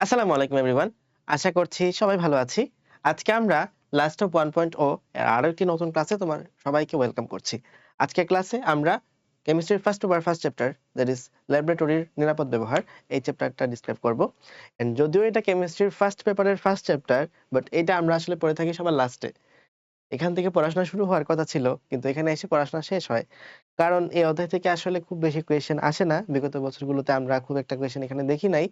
আসসালামু আলাইকুম এভরিওয়ান। আশা করছি সবাই ভালো আছি। আজকে আমরা লাস্ট অফ 1.0 এর আরো একটি নতুন ক্লাসে তোমার সবাইকে ওয়েলকাম করছি। আজকের ক্লাসে আমরা কেমিস্ট্রির ফার্স্ট চ্যাপ্টার দ্যাট ইজ ল্যাবরেটরির নিরাপদ ব্যবহার এই চ্যাপ্টারটা ডিসক্রাইব করব। এন্ড যদিও এটা কেমিস্ট্রির ফার্স্ট পেপারের ফার্স্ট চ্যাপ্টার বাট এটা আমরা আসলে পড়ে থাকি সবার লাস্টে। এখান থেকে পড়াশোনা শুরু হওয়ার কথা ছিল কিন্তু এখানে এসে পড়াশোনা শেষ হয়। কারণ এই অধ্যায় থেকে আসলে খুব বেশি কোয়েশ্চেন আসে না। বিগত বছরগুলোতে আমরা খুব একটা কোয়েশ্চেন এখানে দেখি নাই।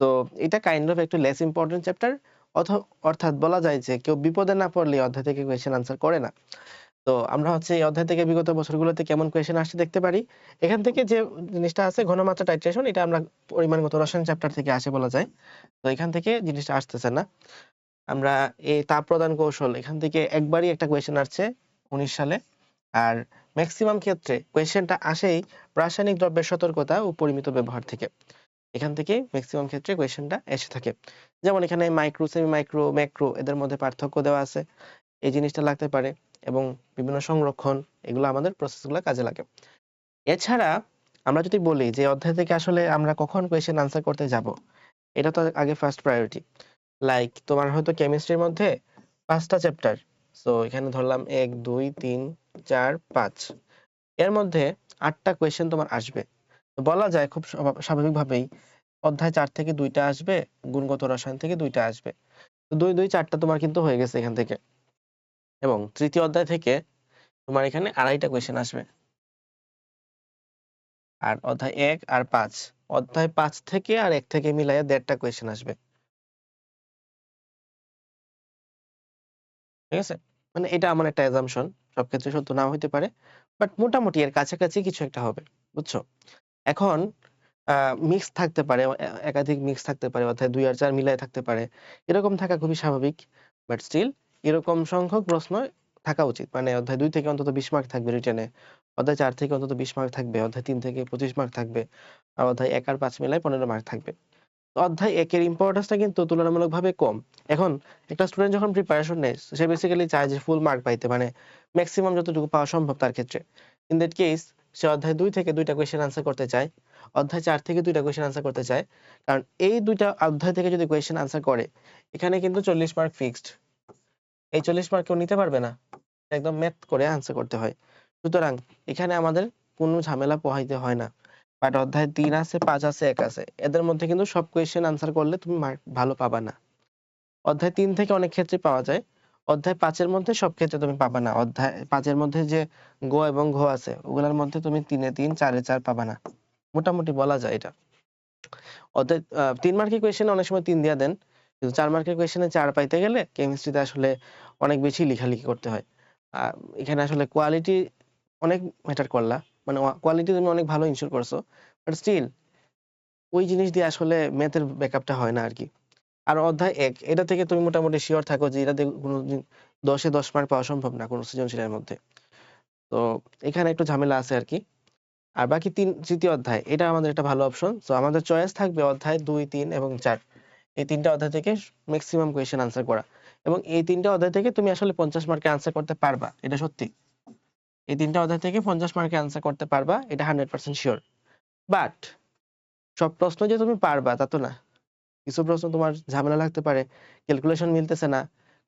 তো এটা কাইন্ড অফ একটু লেস ইম্পোর্টেন্ট চ্যাপ্টার অর্থাৎ বলা যায় যে কেউ বিপদে না পড়লে এই অধ্যায় থেকে কোয়েশ্চেন আনসার করে না। তো আমরা হচ্ছে এই অধ্যায় থেকে বিগত বছরগুলোতে কেমন কোয়েশ্চেন আসছে দেখতে পারি। এখান থেকে যে জিনিসটা আছে ঘনমাত্রা টাইট্রেশন এটা আমরা পরিমাণগত রসায়ন চ্যাপ্টার থেকে আসে বলা যায়। তো এখান থেকে জিনিসটা আসতেছে না। আমরা এই তাপ প্রদান কৌশল এখান থেকে একবারই একটা কোয়েশ্চেন আসছে 19 সালে। আর ম্যাক্সিমাম ক্ষেত্রে কোয়েশ্চেনটা আসেই রাসায়নিক দ্রব্যের সতর্কতা ও পরিমিত ব্যবহার থেকে। এখান থেকে ম্যাক্সিমাম ক্ষেত্রে কোয়েশ্চেনটা এসে থাকে। যেমন এখানে মাইক্রো, সেমি মাইক্রো, ম্যাক্রো এদের মধ্যে পার্থক্য দেওয়া আছে। এই জিনিসটা লাগতে পারে এবং বিভিন্ন সংরক্ষণ এগুলো আমাদের প্রসেসগুলো কাজে লাগে। এছাড়া আমরা যদি বলি যে অধ্যায় থেকে আসলে আমরা কখন কোয়েশ্চেন আনসার করতে যাব, এটা তো আগে ফার্স্ট প্রায়োরিটি। লাইক তোমার হয়তো কেমিস্ট্রির মধ্যে 5টা চ্যাপ্টার। সো এখানে ধরলাম 1, 2, 3, 4, 5 এর মধ্যে 8টা কোয়েশ্চেন তোমার আসবে। তো বলা যায় খুব স্বাভাবিকভাবেই অধ্যায় 4 থেকে 2টা আসবে, গুণগত রসায়ন থেকে 2টা আসবে। তো 2, 2 4টা তোমার কিন্তু হয়ে গেছে এখান থেকে। এবং তৃতীয় অধ্যায় থেকে তোমার এখানে 2.5টা কোয়েশ্চেন আসবে। আর অধ্যায় 1 আর 5, অধ্যায় 5 থেকে আর 1 থেকে মিলাইয়া 1.5টা কোয়েশ্চেন আসবে। ঠিক আছে? মানে এটা আমার একটা অ্যাজাম্পশন। সব ক্ষেত্রে সত্য নাও হইতে পারে। বাট মোটামুটি এর কাছাকাছি কিছু একটা হবে। বুঝছো? এখন মিক্স থাকতে পারে, একাধিক মিক্স থাকতে পারে, অর্থাৎ 2 আর 4 মিলায় থাকতে পারে। এরকম থাকা খুবই স্বাভাবিক। বাট স্টিল এরকম সংখ্যক প্রশ্ন থাকা উচিত। মানে অধ্যায় 2 থেকে অন্তত 20 মার্ক থাকবে রিটেনে। অধ্যায় 4 থেকে অন্তত 20 মার্ক থাকবে। অধ্যায় 3 থেকে 25 মার্ক থাকবে। আর অধ্যায় 1 আর 5 মিলায় 15 মার্ক থাকবে। তো অধ্যায় 1 এর ইম্পোর্টেন্সটা কিন্তু তুলনামূলকভাবে কম। এখন একটা স্টুডেন্ট যখন প্রিপারেশন নেয়, সে বেসিক্যালি চায় যে ফুল মার্ক পাইতে, মানে মেক্সিমাম যতটুকু পাওয়া সম্ভব তার ক্ষেত্রে। ইন দ্যাট কেস সে অধ্যায় 2 থেকে 2টা কোয়েশ্চেন আনসার করতে চায়। অধ্যায় 4 থেকে 2টা কোয়েশ্চেন আনসার করতে চায়। কারণ এই 2টা অধ্যায় থেকে যদি কোয়েশ্চেন আনসার করে, এখানে কিন্তু 40 মার্ক ফিক্সড। এই 40 মার্ক কেউ নিতে পারবে না। একদম ম্যাথ করে আনসার করতে হয়। সুতরাং এখানে আমাদের কোনো ঝামেলা পোহাইতে হয় না। বাট অধ্যায় 3 আছে, 5 আছে, 1 আছে। এদের মধ্যে কিন্তু সব কোয়েশ্চেন আনসার করলে তুমি মার্ক ভালো পাবা না। অধ্যায় 3 থেকে অনেক ক্ষেত্রে পাওয়া যায়। অধ্যায় 5 এর মধ্যে সব ক্ষেত্রে তুমি পাবা না। অধ্যায় 5 এর মধ্যে যে গ এবং ঘ আছে, ওগুলোর মধ্যে তুমি 3 এ 3, 4 এ 4 পাবা না। মোটামুটি বলা যায় এটা। অতএব ৩ মার্কের কোয়েশ্চেনে অনেক সময় ৩ দিয়া দেন। কিন্তু ৪ মার্কের কোয়েশ্চেনে ৪ পাইতে গেলে কেমিস্ট্রিতে আসলে অনেক বেশি লিখালিখি করতে হয়। আ এখানে আসলে কোয়ালিটি অনেক ম্যাটার করলা। মানে কোয়ালিটি তুমি অনেক ভালো এনশিওর করছো। বাট স্টিল ওই জিনিস দিয়ে আসলে ম্যাথের ব্যাকআপটা হয় না আরকি। আর অধ্যায় ১ এটা থেকে তুমি মোটামুটি সিওর থাকো যে এটা দিয়ে কোনদিন ১০ এ ১০ মার্ক পাওয়া সম্ভব না কোন সৃজনশীলের মধ্যে। তো এখানে একটু ঝামেলা আছে আরকি। আর বাকি ৩য় অধ্যায় এটা আমাদের একটা ভালো অপশন। সো আমাদের চয়েস থাকবে অধ্যায় ২, ৩ এবং ৪। এই ৩ টা অধ্যায় থেকে মেক্সিমাম কোয়েশ্চেন আনসার করা। এবং এই ৩ টা অধ্যায় থেকে তুমি আসলে ৫০ মার্কে আনসার করতে পারবা। এটা সত্যি। এই ৩ টা অধ্যায় থেকে ৫০ মার্কে আনসার করতে পারবা। এটা 100% সিওর। বাট সব প্রশ্ন যে তুমি পারবা তা তো না। কিছু প্রশ্ন তোমার ঝামেলা লাগতে পারে। ক্যালকুলেশন মিলতেছে না,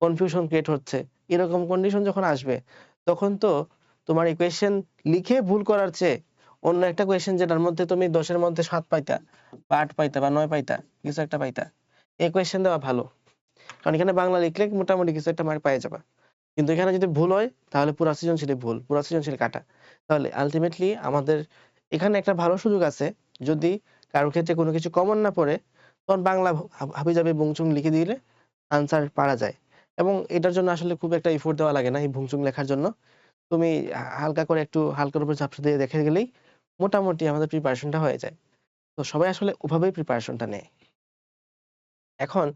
কনফিউশন ক্রিয়েট হচ্ছে। এরকম কন্ডিশন যখন আসবে তখন তো তোমার এই কোয়েশ্চেন লিখে ভুল করার চেয়ে অন্য একটা কোয়েশ্চেন যেটার মধ্যে তুমি ১০ এর মধ্যে ৭ পাইতা বা ৮ পাইতা বা ৯ পাইতা, কিছু একটা পাইতা। এই কোয়েশ্চেন দেওয়া ভালো। কারণ এখানে বাংলা লিখলে মোটামুটি কিছু একটা মার্ক পেয়ে যাবা। কিন্তু এখানে যদি ভুল হয় তাহলে পুরা সৃজনশীলই ভুল, পুরা সৃজনশীল কাটা। তাহলে আল্টিমেটলি আমাদের এখানে একটা ভালো সুযোগ আছে, যদি কারো ক্ষেত্রে কোনো কিছু কমন না পড়ে তখন বাংলা হাবিজাবি বুংচুং লিখে দিলে আনসার পারা যায়। এবং এটার জন্য আসলে খুব একটা এফোর্ট দেওয়া লাগে না এই বুংচুং লেখার জন্য। তুমি হালকা করে একটু হালকার উপর ঝাপসা দিয়ে দেখে গেলেই মোটামুটি আমাদের প্রিপারেশনটা হয়ে যায়। তো সবাই আসলে ওভাবেই প্রিপারেশনটা নেয়। এখন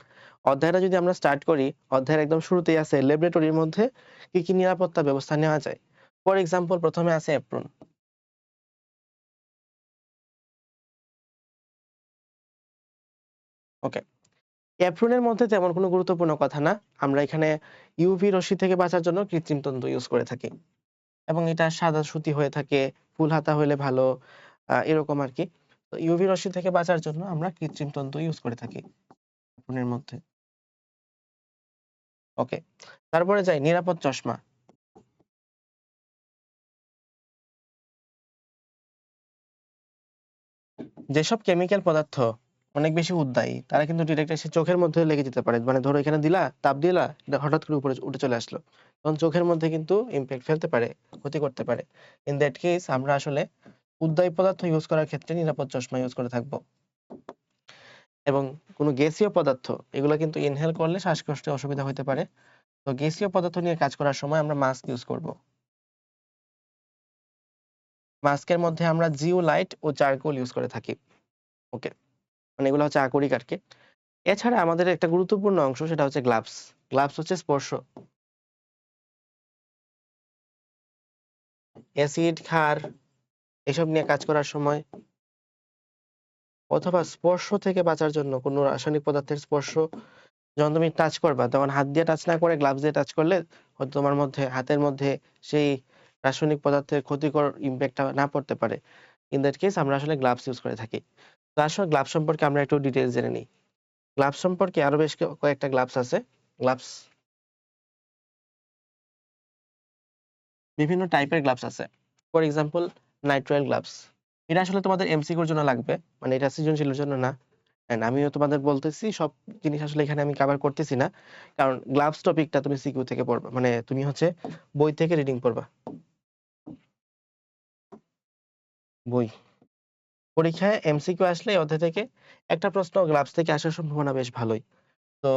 অধ্যায়টা যদি আমরা স্টার্ট করি, অধ্যায়ের একদম শুরুতেই আছে ল্যাবরেটরির মধ্যে কি নিরাপত্তা ব্যবস্থা নেওয়া যায়। ফর এক্সাম্পল প্রথমে আছে এপ্রন। ওকে। এপ্রনের মধ্যে তেমন কোনো গুরুত্বপূর্ণ কথা না। আমরা এখানে ইউভি রশ্মি থেকে বাঁচার জন্য কৃত্রিম তন্তু ইউজ করে থাকি। এবং এটা সাদা সুতি হয়ে থাকে, ফুল হাতা হইলে ভালো, এরকম আরকি। তো ইউভি রশ্মি থেকে বাঁচার জন্য আমরা কৃত্রিম তন্তু ইউজ করে থাকি। কার্টুনের মধ্যে। ওকে, তারপরে যাই নিরাপদ চশমা। যেসব কেমিক্যাল পদার্থ অনেক বেশি উদ্দায়ী তারা কিন্তু ডিরেক্ট এসে চোখের মধ্যে লেগে যেতে পারে। মানে ধরো এখানে দিলা, তাপ দিলা, এটা হঠাৎ করে উপরে উঠে চলে আসলো, তখন চোখের মধ্যে কিন্তু ইমপ্যাক্ট ফেলতে পারে, ক্ষতি করতে পারে। ইন দ্যাট কেস আমরা আসলে উদ্দায়ী পদার্থ ইউজ করার ক্ষেত্রে নিরাপদ চশমা ইউজ করে থাকবো। এবং কোনো গ্যাসীয় পদার্থ এগুলো কিন্তু ইনহেল করলে শ্বাসকষ্টে অসুবিধা হতে পারে। তো গ্যাসীয় পদার্থ নিয়ে কাজ করার সময় আমরা মাস্ক ইউজ করব। মাস্কের মধ্যে আমরা জিওলাইট ও চারকোল ইউজ করে থাকি। ওকে, মানে এগুলো হচ্ছে আকরিক আর কি। এছাড়া আমাদের একটা গুরুত্বপূর্ণ অংশ সেটা হচ্ছে গ্লাভস। গ্লাভস হচ্ছে স্পর্শ। অ্যাসিড, ক্ষার এসব নিয়ে কাজ করার সময় অথবা স্পর্শ থেকে বাঁচার জন্য কোনো রাসায়নিক পদার্থের স্পর্শ যখন তুমি টাচ করবা তখন হাত দিয়ে টাচ না করে গ্লাভস দিয়ে টাচ করলে হয়তো তোমার মধ্যে হাতের মধ্যে সেই রাসায়নিক পদার্থের ক্ষতিকর ইমপ্যাক্টটা না পড়তে পারে। ইন দ্যাট কেস আমরা আসলে গ্লাভস ইউজ করে থাকি। তো আসলে গ্লাভস সম্পর্কে আমরা একটু ডিটেইলস জেনে নিই। গ্লাভস সম্পর্কে আরো বেশ কয়েকটা গ্লাভস আছে। গ্লাভস বিভিন্ন টাইপের গ্লাভস আছে। For example nitrile gloves. এটা আসলে তোমাদের এমসিকিউর জন্য লাগবে, মানে এটা সৃজনশীলের জন্য না। এন্ড আমিও তোমাদের বলতেছি সব জিনিস আসলে এখানে আমি কভার করতেছি না, কারণ গ্লাভস টপিকটা তুমি সিকিউ থেকে পড়বা, মানে তুমি হচ্ছে বই থেকে রিডিং পড়বা। বই পরীক্ষায় এমসিকিউ আসলে এই অধ্যায় থেকে একটা প্রশ্ন গ্লাভস থেকে আসার সম্ভাবনা বেশ ভালোই। তো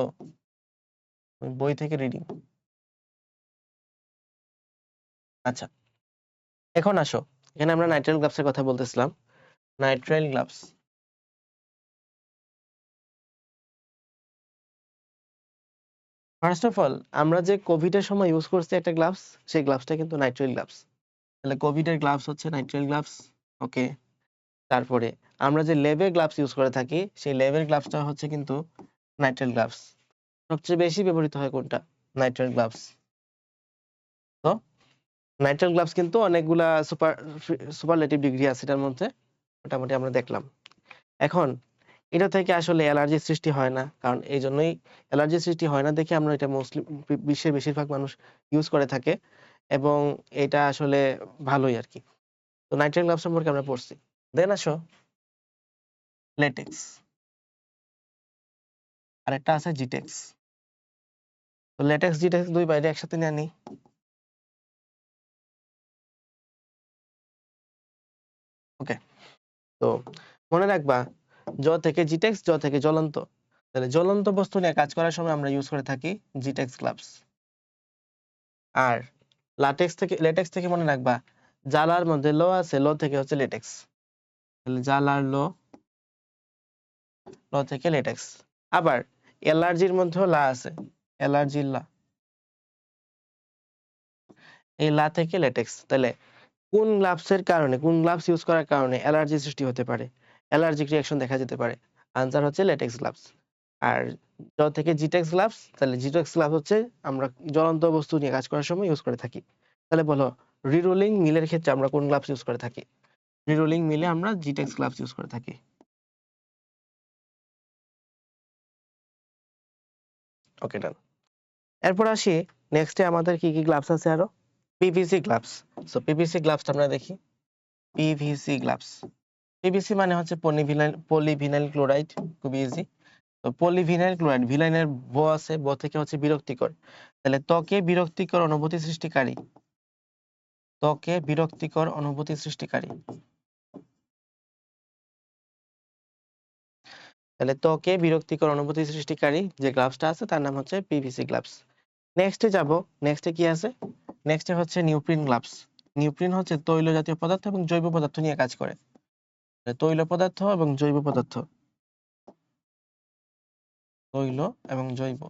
বই থেকে রিডিং। আচ্ছা, এখন আসো, এখানে আমরা নাইট্রাইল গ্লাভসের কথা বলতেছিলাম। Nitrile gloves, first of all আমরা যে কোভিড এর সময় ইউজ করছি একটা গ্লাভস, সেই গ্লাভসটা কিন্তু নাইট্রাইল গ্লাভস। তাহলে কোভিড এর গ্লাভস হচ্ছে নাইট্রাইল গ্লাভস। ওকে, তারপরে আমরা যে ল্যাবে গ্লাভস ইউজ করে থাকি সেই ল্যাবের গ্লাভসটা হচ্ছে কিন্তু নাইট্রাইল গ্লাভস। সবচেয়ে বেশি ব্যবহৃত হয় কোনটা? Nitrile gloves. তো নাইট্রাইল গ্লাভস কিন্তু অনেকগুলা সুপারলেটিভ ডিগ্রি আছে এটার মধ্যে, মোটামুটি আমরা দেখলাম। এখন এটা থেকে আসলে অ্যালার্জি সৃষ্টি হয় না, কারণ এই জন্যই অ্যালার্জি সৃষ্টি হয় না দেখে আমরা এটা মুসলিম বিশ্বের বেশিরভাগ মানুষ ইউজ করে থাকে, এবং এটা আসলে ভালোই আর কি। তো নাইট্রাইল গ্লাভস সম্পর্কে আমরা পড়ছি। দেন আসো লেটেক্স, আর একটা আছে জিটেক্স। তো লেটেক্স জিটেক্স দুই বাইরে একসাথে নিয়ে আনি। ওকে, তো মনে রাখবা জ থেকে জিটেক্স, জ থেকে জ্বলন্ত। তাহলে জ্বলন্ত বস্তু নিয়ে কাজ করার সময় আমরা ইউজ করে থাকি জিটেক্স গ্লাভস। আর লেটেক্স থেকে মনে রাখবা জ্বালার মধ্যে ল আছে, ল থেকে হচ্ছে লেটেক্স। তাহলে জ্বালার ল, ল থেকে লেটেক্স। আবার অ্যালার্জির মধ্যেও লা আছে, অ্যালার্জির লা, এই লা থেকে লেটেক্স। তাহলে কোন গ্লাভসের কারণে, কোন গ্লাভস ইউজ করার কারণে অ্যালার্জি সৃষ্টি হতে পারে, অ্যালার্জিক রিঅ্যাকশন দেখা যেতে পারে? আনসার হচ্ছে লেটেক্স গ্লাভস। আর জ থেকে জিটেক্স গ্লাভস, তাহলে জিটেক্স গ্লাভস হচ্ছে আমরা জ্বলন্ত বস্তু নিয়ে কাজ করার সময় ইউজ করে থাকি। তাহলে বলো রিরোলিং মিলের ক্ষেত্রে আমরা কোন গ্লাভস ইউজ করে থাকি? রিরোলিং মিলে আমরা জিটেক্স গ্লাভস ইউজ করে থাকি। ওকে, ডান। এরপর আসি নেক্সটে আমাদের কি কি গ্লাভস আছে আরো। PVC gloves. সো পিভিসি গ্লাভসটা আমরা দেখি। পিভিসি গ্লাভস, পিভিসি মানে হচ্ছে পলিভিনাইল ক্লোরাইড, খুবই ইজি। তো পলিভিনাইল ক্লোরাইড, ভিনাইলের ব আছে, ব থেকে হচ্ছে বিরক্তিকর। তাহলে ত্বকে বিরক্তিকর অনুভূতি সৃষ্টিকারী, ত্বকে বিরক্তিকর অনুভূতি সৃষ্টিকারী। তাহলে ত্বকে বিরক্তিকর অনুভূতি সৃষ্টিকারী যে গ্লাভসটা আছে তার নাম হচ্ছে পিভিসি গ্লাভস। নেক্সটে যাব, নেক্সটে কি আছে? নেক্সটে হচ্ছে নিউপ্রিন গ্লাভস। নিউপ্রিন হচ্ছে তৈল জাতীয় পদার্থ এবং জৈব পদার্থ নিয়ে কাজ করে। তৈল পদার্থ এবং জৈব পদার্থ, তৈল এবং জৈব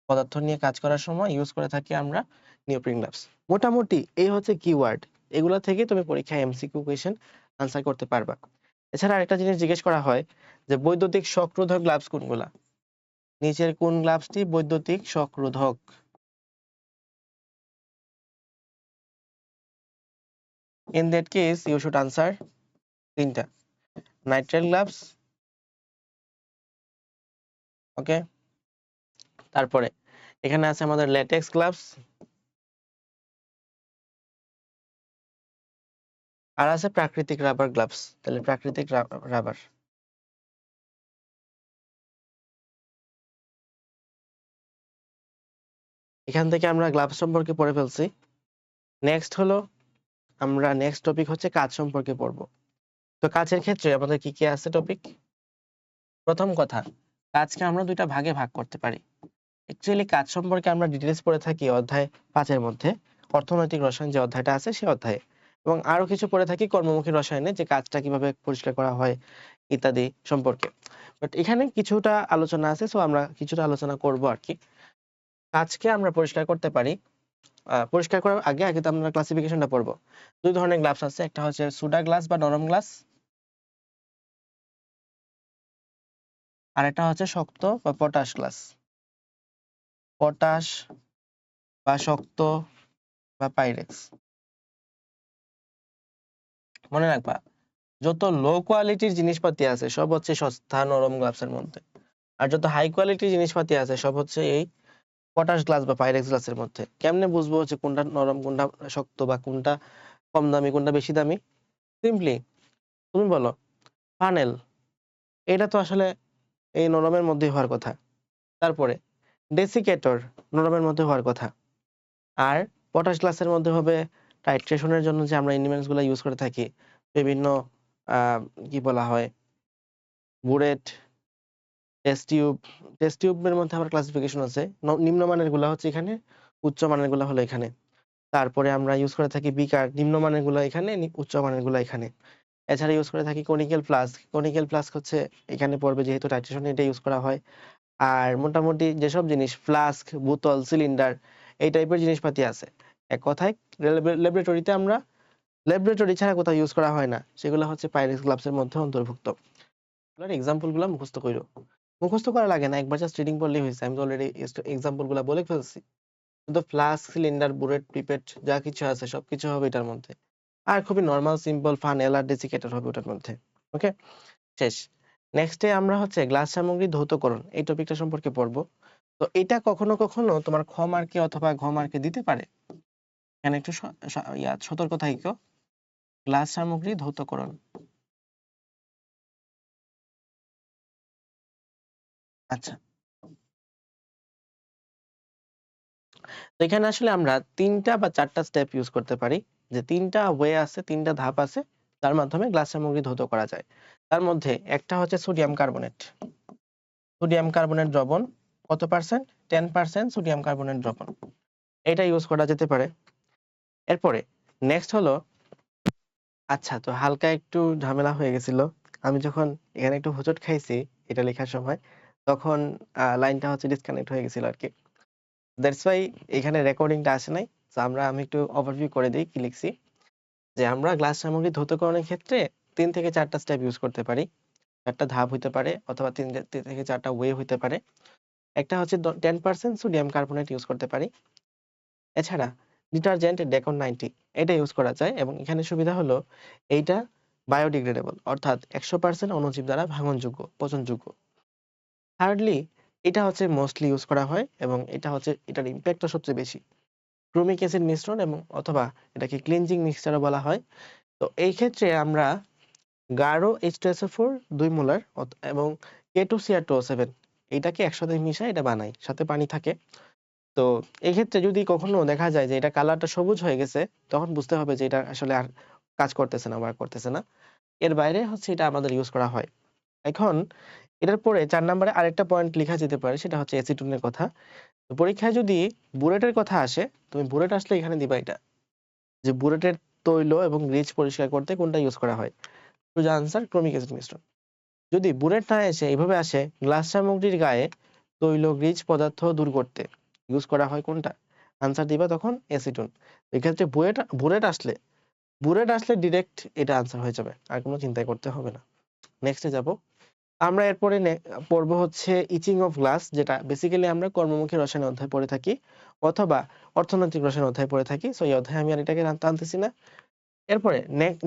পদার্থ নিয়ে কাজ করার সময় ইউজ করে থাকি আমরা নিউপ্রিন গ্লাভস। মোটামুটি এই হচ্ছে কিওয়ার্ড, এগুলা থেকে তুমি পরীক্ষায় এমসিকিউ কোয়েশ্চেন আনসার করতে পারবা। এছাড়া আরেকটা জিনিস জিজ্ঞেস করা হয় যে বৈদ্যুতিক শক রোধক গ্লাভস কোনগুলা? নিচের কোন গ্লাভসটি বৈদ্যুতিক শক রোধক? In that case you should answer তিনটা: নাইট্রাইল গ্লাভস, ওকে, তারপরে এখানে আছে আমাদের ল্যাটেক্স গ্লাভস, আর আছে প্রাকৃতিক রাবার গ্লাভস। তাহলে প্রাকৃতিক রাবার, এখান থেকে আমরা গ্লাভস সম্পর্কে পড়ে ফেলছি। নেক্সট হলো আমরা নেক্সট টপিক হচ্ছে কাজ সম্পর্কে পড়বো। তো কাজের ক্ষেত্রে আমাদের কি কি আছে টপিক? প্রথম কথা, কাজকে আমরা দুইটা ভাগে ভাগ করতে পারি। অ্যাকচুয়ালি কাজ সম্পর্কে আমরা ডিটেলস পড়ে থাকি অধ্যায় 5 এর মধ্যে, অর্থনৈতিক রসায়ন যে অধ্যায়টা আছে সেই অধ্যায়ে, এবং আরো কিছু পড়ে থাকি কর্মমুখী রসায়নে, যে কাজটা কিভাবে পরিষ্কার করা হয় ইত্যাদি সম্পর্কে। বাট এখানে কিছুটা আলোচনা আছে, সো আমরা কিছুটা আলোচনা করব আর কি। কাজকে আমরা পরিষ্কার করতে পারি। পরিষ্কার করার আগে আগে তো আমরা ক্লাসিফিকেশনটা পড়বো। দুই ধরনের গ্লাভস আছে, একটা হচ্ছে সুডা গ্লাস বা নরম গ্লাস, আর একটা হচ্ছে শক্ত বা পটাশ গ্লাস। পটাশ বা শক্ত বা পাইরেক্স। মনে রাখবা, যত লো কোয়ালিটির জিনিসপাতি আছে সব হচ্ছে সস্তা নরম গ্লাভসের মধ্যে, আর যত হাই কোয়ালিটির জিনিসপাতি আছে সব হচ্ছে এই পটাশ গ্লাস বা পাইরেক্স গ্লাসের মধ্যে। কেমনে বুঝবো হচ্ছে কোনটা নরম কোনটা শক্ত বা কোনটা কম দামি কোনটা বেশি দামি? সিম্পলি তুমি বলো, ফানেল, এটা তো আসলে এই নরমের মধ্যে হওয়ার কথা। তারপরে ডেসিকেটর, নরমের মধ্যে হওয়ার কথা। আর পটাশ গ্লাসের মধ্যে হবে টাইট্রেশনের জন্য যে আমরা এলিমেন্টস গুলো ইউজ করে থাকি, বিভিন্ন কি বলা হয়, বুরেট, টেস্ট টিউব। টেস্ট টিউবের মধ্যে আবার ক্লাসিফিকেশন আছে, নিম্নমানের গুলা হচ্ছে এখানে, উচ্চ মানের গুলা হলো এখানে। তারপরে আমরা ইউজ করে থাকি বিকার, নিম্নমানের গুলা এখানে, উচ্চ মানের গুলা এখানে। এছাড়া ইউজ করে থাকি কনিক্যাল ফ্লাস্ক, কনিক্যাল ফ্লাস্ক হচ্ছে এখানে পড়বে যেহেতু টাইট্রেশন এটা ইউজ করা হয়। আর মোটামুটি যেসব জিনিস ফ্লাস্ক, বোতল, সিলিন্ডার, এই টাইপের জিনিসপাতি আছে, এক কথায় ল্যাবরেটরিতে আমরা, ল্যাবরেটরি ছাড়া কোথাও ইউজ করা হয় না, সেগুলো হচ্ছে পাইরেক্স গ্লাভসের মধ্যে অন্তর্ভুক্ত। এগুলোর এক্সাম্পল গুলো মুখস্থ করো, মুখস্থ করা লাগে না, একবার জাস্ট রিডিং পড়লেই হয়েছে, আমি তো অলরেডি এক্সাম্পল গুলো বলে ফেলছি। কিন্তু ফ্লাস্ক, সিলিন্ডার, বুলেট, পিপেট যা কিছু আছে সবকিছু হবে এটার মধ্যে। আর খুবই নরমাল সিম্পল ফানেল আর ডেসিকেটর হবে ওটার মধ্যে। ওকে, শেষ। নেক্সটে আমরা হচ্ছে গ্লাস সামগ্রী ধৌতকরণ, এই টপিকটা সম্পর্কে পড়বো। তো এটা কখনো কখনো তোমার খ মার্কে অথবা ঘ মার্কে দিতে পারে, এখানে একটু সতর্ক থাকো। গ্লাস সামগ্রী ধৌতকরণ, আচ্ছা। তো এখানে আসলে আমরা 3টা বা 4টা স্টেপ ইউজ করতে পারি, যে 3টা ওয়ে আছে, 3টা ধাপ আছে, তার মাধ্যমে গ্লাস সামগ্রী ধৌত করা যায়। তার মধ্যে একটা হচ্ছে সোডিয়াম কার্বনেট। সোডিয়াম কার্বনেট দ্রবণ কত পার্সেন্ট? 10% সোডিয়াম কার্বনেট দ্রবণ, এটা ইউজ করা যেতে পারে। এরপরে নেক্সট হলো, আচ্ছা তো হালকা একটু ঝামেলা হয়ে গেছিল, আমি যখন এখানে একটু হোঁচট খাইছি এটা লেখার সময়, তখন লাইনটা হচ্ছে ডিসকানেক্ট হয়ে গেছিল আর কি। দ্যাটস ওয়াই এখানে রেকর্ডিংটা আসে নাই। তো আমি একটু ওভারভিউ করে দিই কি লিখছি। যে আমরা গ্লাস সামগ্রী ধৌতকরণের ক্ষেত্রে 3 থেকে 4টা স্টেপ ইউজ করতে পারি, 4টা ধাপ হইতে পারে, অথবা 3 থেকে 4টা ওয়ে হইতে পারে। একটা হচ্ছে 10% সোডিয়াম কার্বনেট ইউজ করতে পারি। এছাড়া ডিটারজেন্ট ডেকন 90, এটা ইউজ করা যায়, এবং এখানে সুবিধা হলো এইটা বায়োডিগ্রেডেবল, অর্থাৎ 100% অণুজীব দ্বারা ভাঙনযোগ্য, পচনযোগ্য। থার্ডলি, এটা হচ্ছে মোস্টলি ইউজ করা হয়, এবং এটা হচ্ছে এটার ইম্প্যাক্টটা সবচেয়ে বেশি। ক্রোমিক অ্যাসিড মিশ্রণ, এবং অথবা এটাকে ক্লিনজিং মিক্সচারও বলা হয়। তো এই ক্ষেত্রে আমরা গাঢ় H2SO4 2 মোলার এবং K2Cr2O7 এটাকে একসাথে মিশাই এটা বানাই, সাথে পানি থাকে। তো এই ক্ষেত্রে যদি কখনো দেখা যায় যে এটা কালারটা সবুজ হয়ে গেছে, তখন বুঝতে হবে যে এটা আসলে আর কাজ করতেছে না, ওয়ার্ক করতেছে না। এর বাইরে হচ্ছে এটা আমাদের ইউজ করা হয়। এখন এটার পরে 4 নম্বরে আরেকটা পয়েন্ট লেখা যেতে পারে, সেটা হচ্ছে অ্যাসিটোনের কথা। তো পরীক্ষায় যদি বুরেটের কথা আসে, তুমি বুরেট আসলে এখানে দিবা এটা, যে বুরেটের তৈল এবং গ্রিজ পরিষ্কার করতে কোনটা ইউজ করা হয়। সোজা আনসার ক্রোমিক অ্যাসিড মিশ্রণ। যদি বুলেট না এসে এইভাবে আসে, গ্লাস সামগ্রীর গায়ে তৈল গ্রিজ পদার্থ দূর করতে ইউজ করা হয় কোনটা, আনসার দিবা তখন অ্যাসিটন। এক্ষেত্রে বুলেট আসলে ডিরেক্ট এটা আনসার হয়ে যাবে, আর কোনো চিন্তাই করতে হবে না। নেক্সটে যাব আমরা। এরপরে পড়বো হচ্ছে ইচিং অফ গ্লাস, যেটা বেসিক্যালি আমরা কর্মমুখী রসায়ন অধ্যায় পড়ে থাকি, অথবা অর্থনৈতিক রসায়ন অধ্যায় পড়ে থাকি। সো এই অধ্যায়ে আমি আর এটাকে টানতেছি না। এরপরে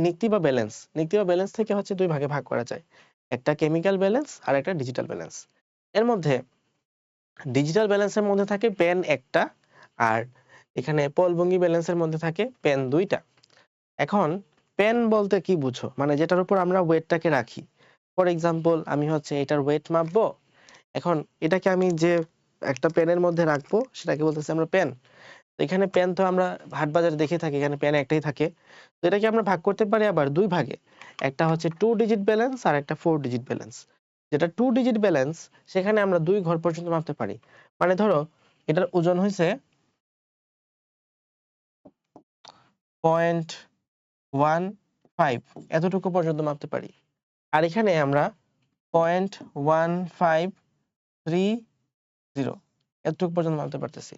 নিক্তি বা ব্যালেন্স, নিক্তি বা ব্যালেন্স থেকে হচ্ছে দুই ভাগে ভাগ করা যায়, একটা কেমিক্যাল ব্যালেন্স আর একটা ডিজিটাল ব্যালেন্স। এর মধ্যে ডিজিটাল ব্যালেন্সের মধ্যে থাকে পেন একটা, আর এখানে পলভঙ্গি ব্যালেন্সের মধ্যে থাকে পেন দুইটা। এখন পেন বলতে কি বুঝো, মানে যেটার উপর আমরা ওয়েটটাকে রাখি। ফর এক্সাম্পল আমি হচ্ছে এটার ওয়েট মাপবো, এখন এটাকে আমি যে একটা পেনের মধ্যে রাখবো সেটাকে বলতেছি আমরা পেন। তো এখানে পেন তো আমরা হাট বাজারে দেখে থাকি, এখানে পেন একটাই থাকে। তো এটাকে আমরা ভাগ করতে পারি আবার দুই ভাগে, একটা হচ্ছে 2 ডিজিট ব্যালেন্স আর একটা 4 ডিজিট ব্যালেন্স। যেটা 2 ডিজিট ব্যালেন্স সেখানে আমরা 2 ঘর পর্যন্ত মাপতে পারি। মানে ধরো এটার ওজন হয়েছে 0.15, এতটুকু পর্যন্ত মাপতে পারি। আর এখানে আমরা 0.1530 এতটুকু পর্যন্ত মাপতে পারতেছি।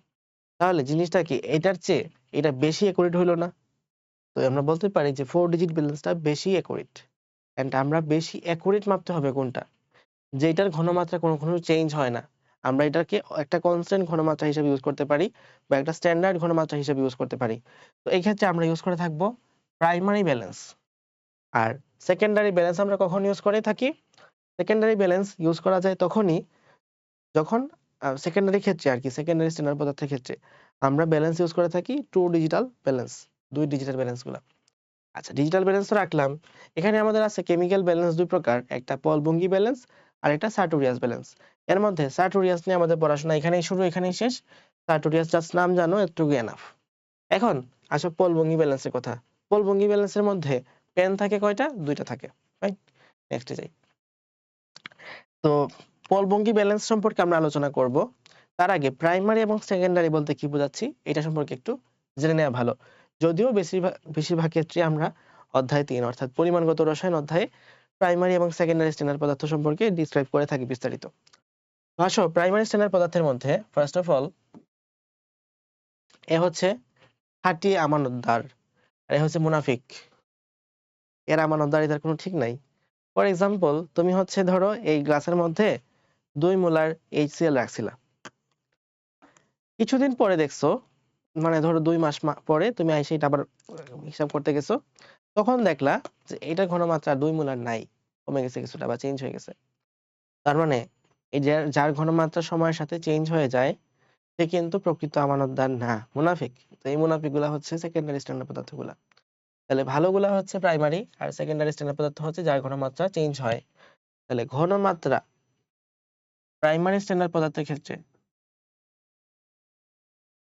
তাহলে জিনিসটা কি, এটার চেয়ে এটা বেশি অ্যাকুরেট হইলো না? তো আমরা বলতে পারি যে 4 ডিজিট ব্যালেন্সটা বেশি অ্যাকুরেট। এন্ড আমরা বেশি অ্যাকুরেট মাপতে হবে কোনটা, যেটার ঘনমাত্রা কোনো চেঞ্জ হয় না। আমরা এটাকে একটা কনস্ট্যান্ট ঘনমাত্রা হিসেবে ইউজ করতে পারি বা একটা স্ট্যান্ডার্ড ঘনমাত্রা হিসেবে ইউজ করতে পারি। তো এই ক্ষেত্রে আমরা ইউজ করে থাকবো প্রাইমারি ব্যালেন্স। আর সেকেন্ডারি ব্যালেন্স আমরা কখন ইউজ করে থাকি? সেকেন্ডারি ব্যালেন্স ইউজ করা যায় তখনই যখন সেকেন্ডারি ক্ষেত্রে আর কি, সেকেন্ডারি স্ট্যান্ডার্ড পদার্থের ক্ষেত্রে আমরা ব্যালেন্স ইউজ করে থাকি 2 ডিজিটাল ব্যালেন্স, 2 ডিজিটাল ব্যালেন্স গুলা। আচ্ছা, ডিজিটাল ব্যালেন্স তো রাখলাম। এখানে আমাদের আছে কেমিক্যাল ব্যালেন্স দুই প্রকার, একটা পলভঙ্গি ব্যালেন্স আর একটা সার্টোরিয়াস ব্যালেন্স। এর মধ্যে সার্টোরিয়াস নিয়ে আমাদের পড়াশোনা এখানেই শুরু, এখানেই শেষ। সার্টোরিয়াস জাস্ট নাম জানো, এতটুকু এনাফ। এখন আসো পলভঙ্গি ব্যালেন্সের কথা। পলভঙ্গি ব্যালেন্সের মধ্যে পেন থাকে কয়টা? দুইটা থাকে। রাইট, নেক্সটে যাই। তো পলভঙ্গি ব্যালেন্স সম্পর্কে আমরা আলোচনা করব। তার আগে প্রাইমারি এবং সেকেন্ডারি বলতে কি বোঝাচ্ছি এটা সম্পর্কে একটু জেনে নেওয়া ভালো। যদিও বেশিরভাগ ক্ষেত্রে আমরা অধ্যায় 3 অর্থাৎ পরিমাণগত রসায়ন অধ্যায়ে প্রাইমারি এবং সেকেন্ডারি স্ট্যান্ডার্ড পদার্থ সম্পর্কে ডিসক্রাইব করে থাকি বিস্তারিত। আসো প্রাইমারি স্ট্যান্ডার্ড পদার্থের মধ্যে ফার্স্ট অফ অল এ হচ্ছে খাঁটি আমানতদার, আর এ হচ্ছে মুনাফিক। এর আমানতদারিতার কোনো ঠিক নাই। ফর এক্সাম্পল তুমি হচ্ছে ধরো এই গ্লাসের মধ্যে 2 মোলার HCl রাখছিলা, কিছুদিন পরে দেখছো, মানে ধরো 2 মাস পরে তুমি আইসা এটা আবার হিসাব করতে গেছো, তখন দেখলা যে এটা ঘনমাত্রা 2 মোলার নাই, কমে গেছে কিছুটা বা চেঞ্জ হয়ে গেছে। তার মানে এই যে যার ঘনমাত্রা সময়ের সাথে চেঞ্জ হয়ে যায় সে কিন্তু প্রকৃত আমানতদার না, মুনাফিক। তো এই মুনাফিক গুলা হচ্ছে সেকেন্ডারি স্ট্যান্ডার্ড পদার্থ গুলা। তাহলে ভালোগুলা হচ্ছে প্রাইমারি, আর সেকেন্ডারি স্ট্যান্ডার্ড পদার্থ হচ্ছে যার ঘনমাত্রা চেঞ্জ হয়। তাহলে ঘনমাত্রা প্রাইমারি স্ট্যান্ডার্ড পদার্থের ক্ষেত্রে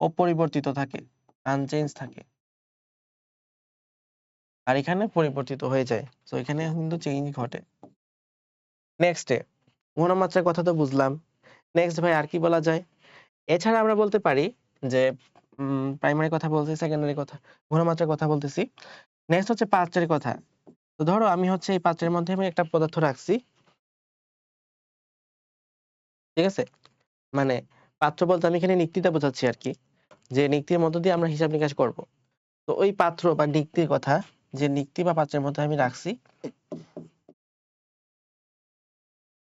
অপরিবর্তিত থাকে, আনচেঞ্জ থাকে, আর এখানে পরিবর্তিত হয়ে যায়। তো এখানে কিন্তু চেঞ্জ ঘটে। নেক্সটে ঘনমাত্রার কথা তো বুঝলাম। নেক্সট ভাই আর কি বলা যায়? এছাড়া আমরা বলতে পারি যে প্রাইমারি কথা বলছি, সেকেন্ডারি কথা, ঘনমাত্রার কথা বলতেছি। নেক্সট হচ্ছে পাত্রের কথা। তো ধরো আমি হচ্ছে এই পাত্রের মধ্যে আমি একটা পদার্থ রাখছি, ঠিক আছে? মানে পাত্র বলতে আমি এখানে নিক্তিটা বোঝাচ্ছি আর কি, যে নিক্তির মধ্য দিয়ে আমরা হিসাব নিকাশ করব। তো ওই পাত্র বা নিক্তির কথা, যে নিক্তি বা পাত্রের মধ্যে আমি রাখছি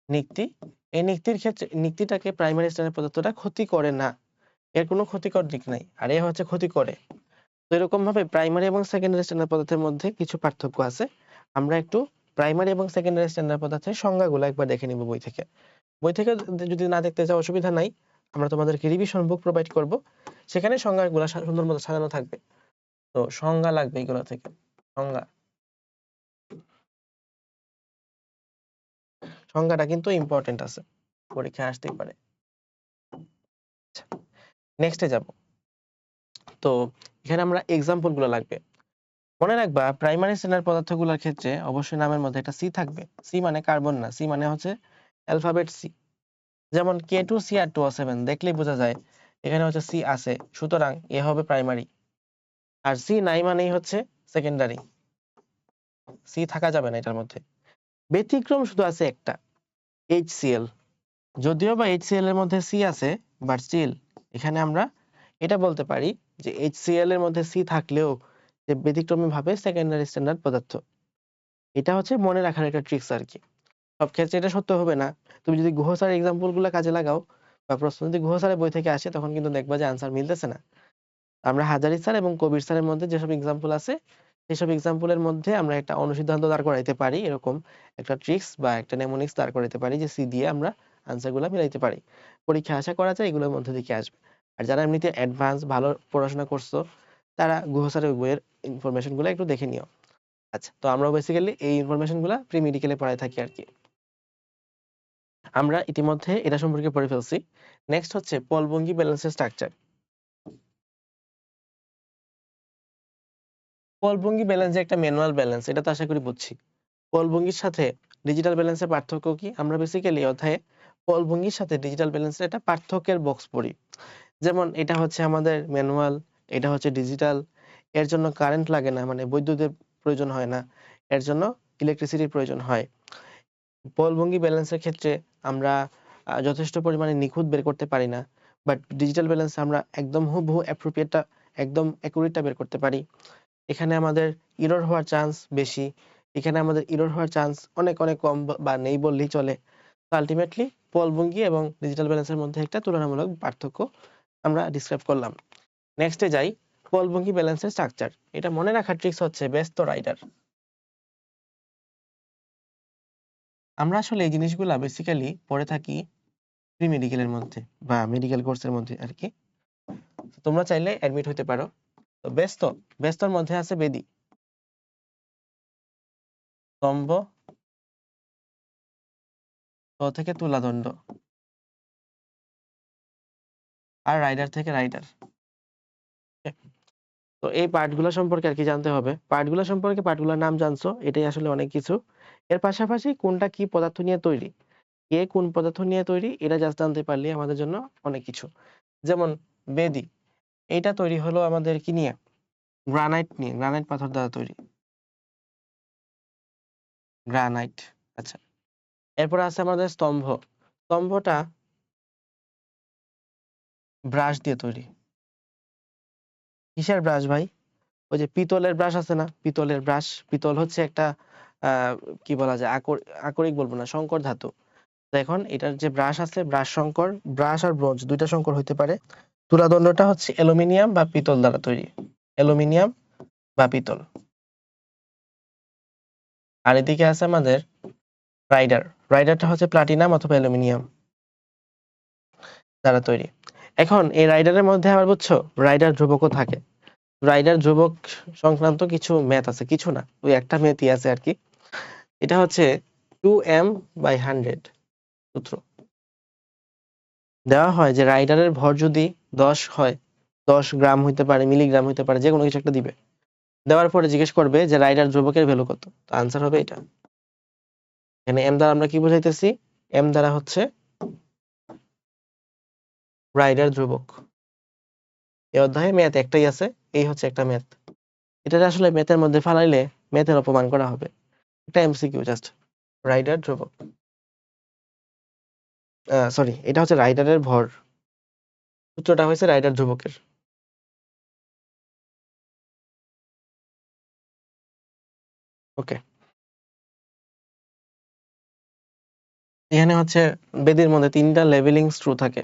নিক্তি, এই নিক্তির ক্ষেত্রে নিক্তিটাকে প্রাইমারি স্ট্যান্ডার্ড পদার্থটা ক্ষতি করে না, এর কোনো ক্ষতিকর দিক নাই, আর এ হচ্ছে ক্ষতি করে। তো এরকম ভাবে প্রাইমারি এবং সেকেন্ডারি স্ট্যান্ডার্ড পদার্থের মধ্যে কিছু পার্থক্য আছে। আমরা একটু প্রাইমারি এবং সেকেন্ডারি স্ট্যান্ডার্ড পদার্থের সংজ্ঞাগুলো একবার দেখে নিব বই থেকে। বই থেকে যদি না দেখতে চাও অসুবিধা নাই, আমরা তোমাদেরকে রিভিশন বুক প্রোভাইড করব, সেখানে সংজ্ঞাগুলো সুন্দর মতো সাজানো থাকবে। তো সংজ্ঞা লাগবে এগুলো থেকে, সংজ্ঞা, সংজ্ঞাটা কিন্তু ইম্পর্টেন্ট আছে, পরীক্ষায় আসতেই পারে। নেক্সটে যাব। তো এখানে আমরা এক্সাম্পল গুলো লাগবে। মনে রাখবা প্রাইমারি স্ট্যান্ডার্ড পদার্থগুলোর ক্ষেত্রে অবশ্যই নামের মধ্যে একটা সি থাকবে। সি মানে কার্বন না, সি মানে হচ্ছে অ্যালফাবেট সি। যেমন K2Cr2O7 দেখলেই বোঝা যায় এখানে হচ্ছে সি আছে, সুতরাং এ হবে প্রাইমারি। আর সি নাই মানেই হচ্ছে সেকেন্ডারি, সি থাকা যাবে না এটার মধ্যে। ব্যতিক্রম শুধু আছে একটা, HCl। যদিও বা HCl এর মধ্যে সি আছে, বাট স্টিল এখানে আমরা এটা বলতে পারি যে HCl এর মধ্যে সি থাকলেও যে ব্যতিক্রমী ভাবে সেকেন্ডারি স্ট্যান্ডার্ড পদার্থ। এটা হচ্ছে মনে রাখার একটা ট্রিক্স আর কি। সব ক্ষেত্রে এটা সত্য হবে না। তুমি যদি গুহ স্যারের এক্সাম্পল গুলো কাজে লাগাও বা প্রশ্ন যদি গুহ স্যারের বই থেকে আসে, তখন কিন্তু দেখবা যে আনসার মিলতেছে না। আমরা হাজারী স্যার এবং কবির স্যারের মধ্যে যেসব এক্সাম্পল আছে, সেসব এক্সাম্পলের মধ্যে আমরা একটা অনুসিদ্ধান্ত দাঁড় করাইতে পারি, এরকম একটা ট্রিক্স বা একটা নেমোনিক্স দাঁড় করাইতে পারি যে সি দিয়ে আমরা আনসারগুলো মিলাইতে পারি। পরীক্ষায় আশা করা যায় এগুলোর মধ্যে থেকে আসবে। আর যারা এমনিতে অ্যাডভান্স ভালো পড়াশোনা করছো তারা গুহ স্যারের বইয়ের ইনফরমেশনগুলো একটু দেখে নিও। আচ্ছা, তো আমরা বেসিক্যালি এই ইনফরমেশনগুলো প্রি মেডিকেলে পড়ায় থাকি আর কি। আমরা ইতিমধ্যে এটা সম্পর্কে পড়ে ফেলছি। নেক্সট হচ্ছে পলভঙ্গি ব্যালেন্সের স্ট্রাকচার। পলভঙ্গি ব্যালেন্স যে একটা ম্যানুয়াল ব্যালেন্স, এটা তো আশা করি বুঝছি। পলভঙ্গির সাথে ডিজিটাল ব্যালেন্সের পার্থক্য কি? আমরা বেসিক্যালি অধ্যায়ে পলভঙ্গির সাথে ডিজিটাল ব্যালেন্সের একটা পার্থক্যের বক্স পড়ি। যেমন এটা হচ্ছে আমাদের ম্যানুয়াল, এটা হচ্ছে ডিজিটাল। এর জন্য কারেন্ট লাগে না, মানে বৈদ্যুতের প্রয়োজন হয় না, এর জন্য ইলেকট্রিসিটির প্রয়োজন হয়। পলভঙ্গি ব্যালেন্সের ক্ষেত্রে আমরা যথেষ্ট পরিমাণে নিখুঁত বের করতে পারি না, বাট ডিজিটাল ব্যালেন্স আমরা একদম হুবহু অ্যাপ্রোপ্রিয়েটটা, একদম অ্যাকুরেটটা বের করতে পারি। এখানে আমাদের ইরর হওয়ার চান্স বেশি, এখানে আমাদের ইরর হওয়ার চান্স অনেক অনেক কম বা নেই বললেই চলে। তো আলটিমেটলি পলভঙ্গি এবং ডিজিটাল ব্যালেন্সের মধ্যে একটা তুলনামূলক পার্থক্য আমরা ডিসক্রাইব করলাম। নেক্সটে যাই, পলভঙ্গি ব্যালেন্সের স্ট্রাকচার। এটা মনে রাখার ট্রিক্স হচ্ছে ব্যস্ত রাইডার। আমরা আসলে এই জিনিসগুলা বেসিক্যালি পড়ে থাকি প্রি মেডিকেলের মধ্যে বা মেডিকেল কোর্সের মধ্যে আর কি। তোমরা চাইলে অ্যাডমিট হতে পারো। তো ব্যস্তর মধ্যে আছে বেদি, স্তম্ভ, ত থেকে তুলাদণ্ড, আর রাইডার থেকে রাইডার। তো এই পার্টগুলো সম্পর্কে আর কি জানতে হবে। পার্টগুলো সম্পর্কে, পার্টগুলোর নাম জানছো, এটাই আসলে অনেক কিছু। এর পাশাপাশি কোনটা কি পদার্থ নিয়ে তৈরি, কে কোন পদার্থ নিয়ে তৈরি, এটা জাস্ট জানতে পারলে আমাদের জন্য অনেক কিছু। যেমন বেদি, এইটা তৈরি হলো আমাদের কি নিয়ে? গ্রানাইট নিয়ে, গ্রানাইট পাথর দ্বারা তৈরি, গ্রানাইট। আচ্ছা, এরপর আছে আমাদের স্তম্ভ। স্তম্ভটা ব্রাশ দিয়ে তৈরি। কিসের ব্রাশ ভাই? ওই যে পিতলের ব্রাশ আছে না, পিতলের ব্রাশ। পিতল হচ্ছে একটা কি বলা যায়, আকরিক বলবো না, সংকর ধাতু। তো এখন এটার যে ব্রাশ আছে, ব্রাশ সংকর, ব্রাশ আর ব্রোঞ্জ দুইটা সংকর হইতে পারে। তুলাদণ্ডটা হচ্ছে অ্যালুমিনিয়াম বা পিতল দ্বারা তৈরি, অ্যালুমিনিয়াম বা পিতল। আর এদিকে আছে আমাদের রাইডার। রাইডারটা হচ্ছে প্লাটিনাম অথবা অ্যালুমিনিয়াম দ্বারা তৈরি। এখন এই রাইডারের মধ্যে আবার বুঝছো, রাইডার ধ্রুবকও থাকে। রাইডার ধ্রুবক সংক্রান্ত কিছু ম্যাথ আছে, কিছু না, ওই একটা ম্যাথই আছে আর কি। এটা হচ্ছে 2m/100 সূত্র। দেওয়া হয় যে রাইডারের ভর যদি 10 হয়, 10 গ্রাম হইতে পারে, মিলিগ্রাম হইতে পারে, যে কোনো কিছু একটা দিবে। দেওয়ার পরে জিজ্ঞেস করবে যে রাইডার ধ্রুবকের ভ্যালু কত, তো আনসার হবে এটা। এখানে এম দ্বারা আমরা কি বুঝাইতেছি? এম দ্বারা হচ্ছে রাইডার ধ্রুবক। এই অধ্যায়ে ম্যাথ একটাই আছে, এই হচ্ছে একটা ম্যাথ। এটা আসলে ম্যাথের মধ্যে ফালাইলে ম্যাথের অপমান করা হবে। এটা এমসিকিউ জাস্ট। রাইডার ধ্রুবক, সরি, এটা হচ্ছে রাইডারের ভর, সূত্রটা হয়েছে রাইডার ধ্রুবকের। ওকে, এখানে হচ্ছে বেদির মধ্যে 3টা লেভেলিং স্ক্রু থাকে।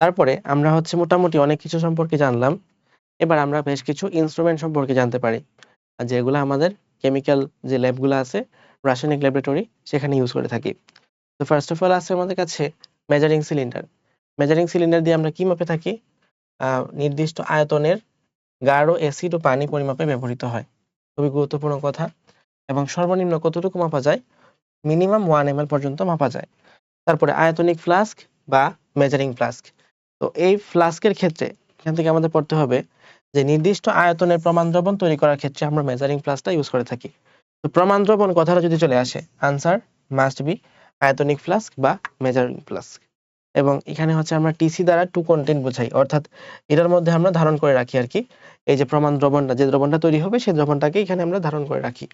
তারপরে আমরা হচ্ছে মোটামুটি অনেক কিছু সম্পর্কে জানলাম। এবার আমরা বেশ কিছু ইনস্ট্রুমেন্ট সম্পর্কে জানতে পারি, আর যেগুলো আমাদের কেমিক্যাল যে ল্যাবগুলো আছে, রাসায়নিক ল্যাবরেটরি, সেখানে ইউজ করে থাকি। তো ফার্স্ট অফ অল আছে আমাদের কাছে মেজারিং সিলিন্ডার। মেজারিং সিলিন্ডার দিয়ে আমরা কি মাপে থাকি? নির্দিষ্ট আয়তনের গাঢ় অ্যাসিড ও পানি পরিমাপে ব্যবহৃত হয়। খুবই গুরুত্বপূর্ণ কথা। এবং সর্বনিম্ন কতটুকু মাপা যায়? মিনিমাম 1 ml পর্যন্ত মাপা যায়। তারপরে আয়তনিক ফ্লাস্ক বা মেজারিং ফ্লাস্ক। তো এই ফ্লাস্কের ক্ষেত্রে এখান থেকে আমাদের পড়তে হবে যে নির্দিষ্ট আয়তনের প্রমাণ দ্রবণ তৈরি করার ক্ষেত্রে আমরা মেজারিং ফ্লাস্কটা ইউজ করে থাকি। তো প্রমাণ দ্রবণ কথাটা যদি চলে আসে, আনসার মাস্ট বি আয়তনিক ফ্লাস্ক বা মেজারিং ফ্লাস্ক। এবং এখানে হচ্ছে আমরা টিসি দ্বারা টু কন্টেন্ট বোঝাই, অর্থাৎ এটার মধ্যে আমরা ধারণ করে রাখি আর কি। এই যে প্রমাণ দ্রবণটা, যে দ্রবণটা তৈরি হবে সেই দ্রবণটাকে এখানে আমরা ধারণ করে রাখি।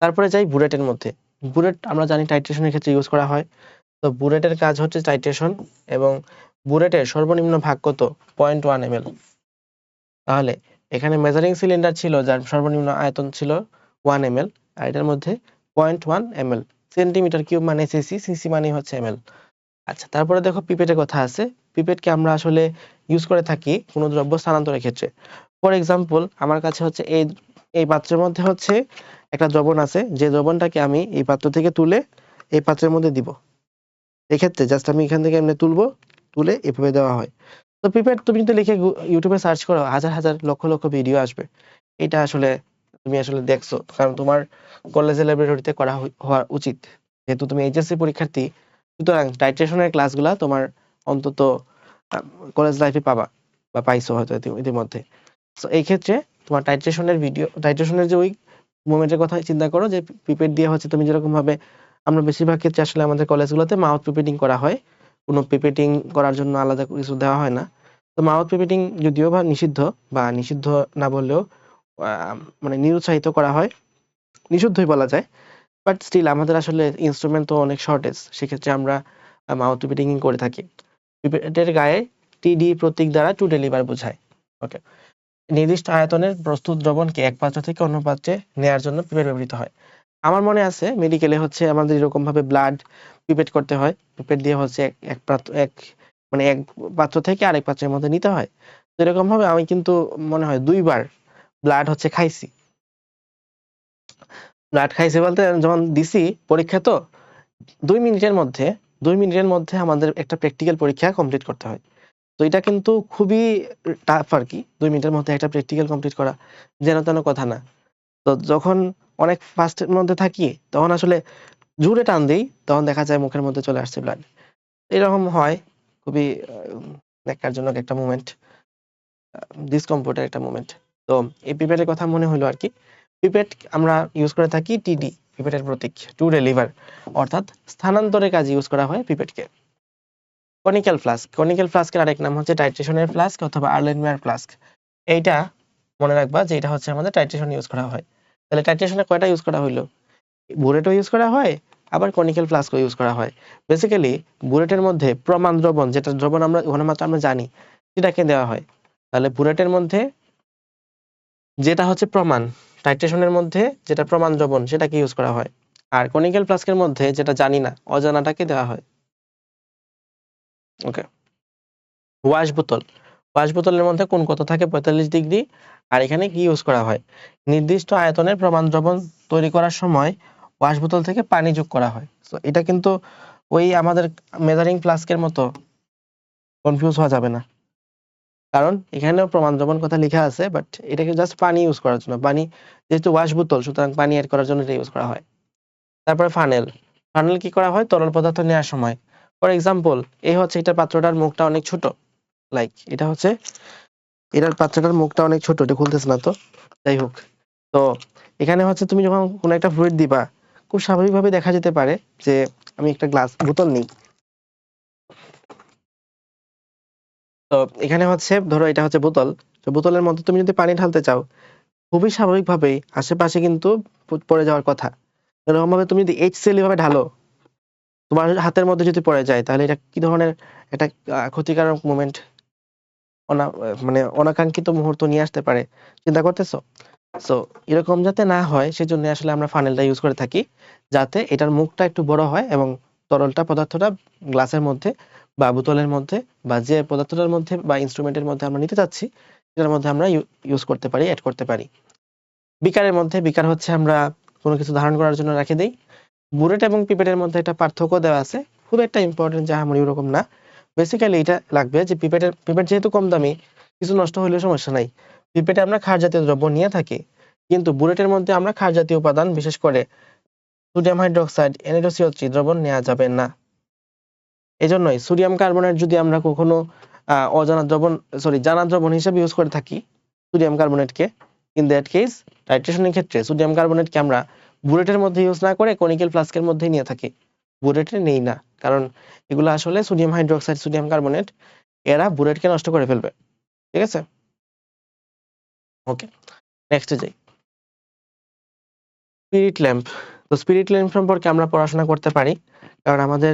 তারপরে যাই বুলেটের মধ্যে। বুলেট আমরা জানি টাইট্রেশনের ক্ষেত্রে ইউজ করা হয়। তো বুলেটের কাজ হচ্ছে টাইট্রেশন, এবং বুলেটের সর্বনিম্ন ভাগ কত? 0.1 ml। তাহলে এখানে মেজারিং সিলিন্ডার ছিল যার সর্বনিম্ন আয়তন ছিল 1 ml, আর এটার মধ্যে 0.1 ml। সেন্টিমিটার কিউব মানে সিসি, সিসি মানে হচ্ছে ml। আচ্ছা, তারপরে দেখো পিপেটের কথা আছে। পিপেটকে আমরা আসলে ইউজ করে থাকি কোনো দ্রব্য স্থানান্তরের ক্ষেত্রে। ফর এক্সাম্পল, আমার কাছে হচ্ছে এই এই পাত্রের মধ্যে হচ্ছে একটা দ্রবণ আছে, যে দ্রবণটাকে আমি এই পাত্র থেকে তুলে এই পাত্রের মধ্যে দিব। এক্ষেত্রে জাস্ট আমি এখান থেকে এমনি তুলবো, তুলে এভাবে দেওয়া হয়। তো পিপেট তুমি যদি লিখে ইউটিউবে সার্চ করো হাজার হাজার লক্ষ লক্ষ ভিডিও আসবে। এটা আসলে তুমি আসলে দেখছো, কারণ তোমার কলেজে ল্যাবরেটরিতে করা হওয়া উচিত। যেহেতু তুমি এইচএসসি পরীক্ষার্থী, সুতরাং টাইট্রেশনের ক্লাসগুলা তোমার অন্তত কলেজ লাইফে পাবা বা পাইছো হয়তো ইতিমধ্যে। তো এই ক্ষেত্রে তোমার টাইট্রেশনের ভিডিও, টাইট্রেশনের যে ওই মোমেন্টের কথা চিন্তা করো, যে পিপেট দিয়ে হচ্ছে তুমি যেরকম ভাবে, আমরা বেশিরভাগ ক্ষেত্রে আসলে আমাদের কলেজগুলোতে মাউথ পিপেটিং করা হয়, কোনো পিপেটিং করার জন্য আলাদা কিছু দেওয়া হয় না। তো মাউথ পিপেটিং যদিও বা নিষিদ্ধ, বা নিষিদ্ধ না বললেও মানে নিরুৎসাহিত করা হয়, নিষিদ্ধই বলা যায়। বাট স্টিল আমাদের আসলে ইনস্ট্রুমেন্ট তো অনেক শর্টেজ, সেক্ষেত্রে আমরা মাউথ পিপেটিং করে থাকি। পিপেটের গায়ে টিডি প্রতীক দ্বারা টু ডেলিভার বোঝায়। ওকে, নির্দিষ্ট আয়তনের প্রস্তুত দ্রবণকে এক পাত্র থেকে অন্য পাত্রে নেয়ার জন্য পিপেট ব্যবহৃত হয়। আমার মনে আছে মেডিকেলে হচ্ছে আমাদের এরকম ভাবে ব্লাড পিপেট করতে হয়, পিপেট দিয়ে হচ্ছে এক পাত্র, মানে এক পাত্র থেকে আরেক পাত্রের মধ্যে নিতে হয়। তো এরকম ভাবে আমি কিন্তু মনে হয় 2 বার ব্লাড হচ্ছে খাইছি। ব্লাড খাইছি বলতে যখন দিছি পরীক্ষা, তো 2 মিনিটের মধ্যে 2 মিনিটের মধ্যে আমাদের একটা প্র্যাকটিক্যাল পরীক্ষা কমপ্লিট করতে হয়। তো এটা কিন্তু খুবই টাফ আর কি, 2 মিনিটের মধ্যে একটা প্র্যাকটিক্যাল কমপ্লিট করা যেন তেন কথা না। তো যখন অনেক ফাস্টের মধ্যে থাকি, তখন আসলে জোরে টান দিই, তখন দেখা যায় মুখের মধ্যে চলে আসছে ব্লাড। এরকম হয়, খুবই ন্যাক্কারজনক একটা মোমেন্ট, ডিসকমফোর্টের একটা মোমেন্ট। তো এই পিপেটের কথা মনে হলো আর কি। পিপেট আমরা ইউজ করে থাকি টিডি, পিপেটের প্রতীক টু ডেলিভার, অর্থাৎ স্থানান্তরের কাজে ইউজ করা হয় পিপেটকে। কনিক্যাল ফ্লাস্ক, কনিক্যাল ফ্লাস্কের আরেক নাম হচ্ছে টাইট্রেশনের ফ্লাস্ক অথবা আর্লেনমেয়ার ফ্লাস্ক। এইটা মনে রাখবা যে এটা হচ্ছে আমাদের টাইট্রেশন ইউজ করা হয়। তাহলে টাইট্রেশনে কয়টা ইউজ করা হইলো? বুলেটও ইউজ করা হয়, আবার কনিক্যাল ফ্লাস্কও ইউজ করা হয়। বেসিক্যালি বুলেটের মধ্যে প্রমাণ দ্রবণ, যেটা দ্রবণ আমরা ঘনমাত্রা আমরা জানি, সেটাকে দেওয়া হয়। তাহলে বুলেটের মধ্যে যেটা হচ্ছে প্রমাণ, টাইট্রেশনের মধ্যে যেটা প্রমাণ দ্রবণ সেটাকে ইউজ করা হয়। আর কনিক্যাল ফ্লাস্কের মধ্যে যেটা জানি না, অজানাটাকে দেওয়া হয়। ওকে, ওয়াশ বোতল, ওয়াশ বোতলের মধ্যে কোণ কত থাকে? 45 ডিগ্রি। আর এখানে কি ইউজ করা হয়? নির্দিষ্ট আয়তনের প্রমাণ দ্রবণ তৈরি করার সময় ওয়াশ বোতল থেকে পানি যোগ করা হয়। তো এটা কিন্তু ওই আমাদের মেজারিং ফ্লাস্কের মতো কনফিউজ হওয়া যাবে না, কারণ এখানেও প্রমাণ দ্রবণ কথা লেখা আছে, বাট এটাকে জাস্ট পানি ইউজ করার জন্য, পানি যেহেতু ওয়াশ বোতল, সুতরাং পানি অ্যাড করার জন্য এটা ইউজ করা হয়। তারপরে ফানেল, ফানেল কি করা হয়? তরল পদার্থ নেওয়ার সময়। ফর এক্সাম্পল, এই হচ্ছে এটার পাত্রটার মুখটা অনেক ছোট, লাইক এটা হচ্ছে এটার পাত্রটার মুখটা অনেক ছোট, এটা খুলতেছে না তো, যাই হোক। তো এখানে হচ্ছে তুমি যখন কোনো একটা ফ্লুইড দিবা, খুব স্বাভাবিকভাবে দেখা যেতে পারে যে আমি একটা গ্লাস বোতল নিই, তো এখানে হচ্ছে ধরো এটা হচ্ছে বোতল, তো বোতলের মধ্যে তুমি যদি পানি ঢালতে চাও, খুবই স্বাভাবিকভাবেই আশেপাশে কিন্তু পড়ে যাওয়ার কথা। এরকম ভাবে তুমি যদি এইচসিএল ভাবে ঢালো, তোমার হাতের মধ্যে যদি পড়ে যায়, তাহলে এটা কি ধরনের একটা ক্ষতিকারক মোমেন্ট, মানে অনাকাঙ্ক্ষিত মুহূর্ত নিয়ে আসতে পারে, চিন্তা করতেছো? সো এরকম যাতে না হয়, সেজন্য আসলে আমরা ফানেলটা ইউজ করে থাকি, যাতে এটার মুখটা একটু বড় হয় এবং তরলটা পদার্থটা গ্লাসের মধ্যে বা বোতলের মধ্যে বা যে পদার্থটার মধ্যে বা ইনস্ট্রুমেন্টের মধ্যে আমরা নিতে চাচ্ছি, এটার মধ্যে আমরা ইউজ করতে পারি, অ্যাড করতে পারি। বিকারের মধ্যে, বিকার হচ্ছে আমরা কোনো কিছু ধারণ করার জন্য রেখে দেই। বুলেট এবং পিপেটের মধ্যে একটা পার্থক্য দেওয়া আছে, খুব একটা ইম্পর্টেন্ট যে আমার এরকম না। বেসিক্যালি এটা লাগবে যে পিপেট যেহেতু কম দামি, কিছু নষ্ট হলেও সমস্যা নাই। পিপেটে আমরা ক্ষার জাতীয় দ্রব্য নিয়ে থাকি, কিন্তু বুলেটের মধ্যে আমরা ক্ষার জাতীয় উপাদান, বিশেষ করে সোডিয়াম হাইড্রোক্সাইড, NaCO3 দ্রবণ নেওয়া যাবে না। এজন্যই সোডিয়াম কার্বনেট যদি আমরা কখনো অজানা দ্রবণ, সরি জানা দ্রবণ হিসেবে ইউজ করে থাকি সোডিয়াম কার্বনেটকে, ইন দ্যাট কেস টাইট্রেশনের ক্ষেত্রে সোডিয়াম কার্বনেটকে আমরা বুলেটের মধ্যে ইউজ না করে কনিক্যাল ফ্লাস্কের মধ্যেই নিয়ে থাকি, বুলেটে নেই না, কারণ এগুলো আসলে সোডিয়াম হাইড্রোক্সাইড, সোডিয়াম কার্বনেট, এরা বুলেটকে নষ্ট করে ফেলবে। ঠিক আছে, ওকে, নেক্সটে যাই। স্পিরিট ল্যাম্প, তো স্পিরিট ল্যাম্প সম্পর্কে আমরা পড়াশোনা করতে পারি, কারণ আমাদের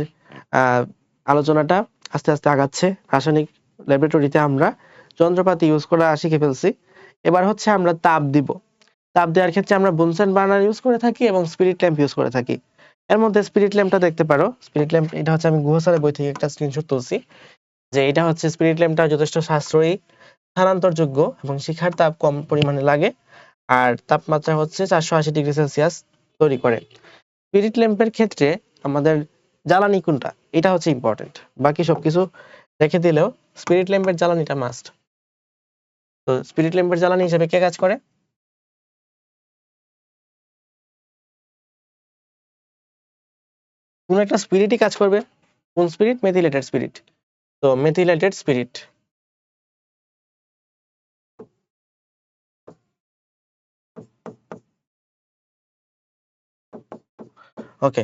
আহ, আলোচনাটা আস্তে আস্তে আগাচ্ছে। রাসায়নিক ল্যাবরেটরিতে আমরা যন্ত্রপাতি ইউজ করা শিখে ফেলছি, এবার হচ্ছে আমরা তাপ দিব। তাপ দেওয়ার ক্ষেত্রে আমরা বুনসেন বার্নার ইউজ করে থাকি এবং স্পিরিট ল্যাম্প ইউজ করে থাকি। এর মধ্যে স্পিরিট ল্যাম্পটা দেখতে পারো, স্পিরিট ল্যাম্প এটা হচ্ছে আমি গুহ স্যারের বই থেকে একটা স্ক্রিনশট তুলছি, যে এটা হচ্ছে স্পিরিট ল্যাম্পটা যথেষ্ট সাশ্রয়ী, স্থানান্তরযোগ্য এবং শিখার তাপ কম পরিমাণে লাগে, আর তাপমাত্রা হচ্ছে 480 ডিগ্রি সেলসিয়াস তৈরি করে। স্পিরিট ল্যাম্পের ক্ষেত্রে আমাদের জ্বালানি কোনটা, এটা হচ্ছে ইম্পর্টেন্ট। বাকি সবকিছু রেখে দিলেও স্পিরিট ল্যাম্পের জ্বালানিটা মাস্ট। তো স্পিরিট ল্যাম্পের জ্বালানি হিসেবে কে কাজ করে? কোন একটা স্পিরিটই কাজ করবে। কোন স্পিরিট? Methylated spirit. তো মেথিলেটেড স্পিরিট, ওকে।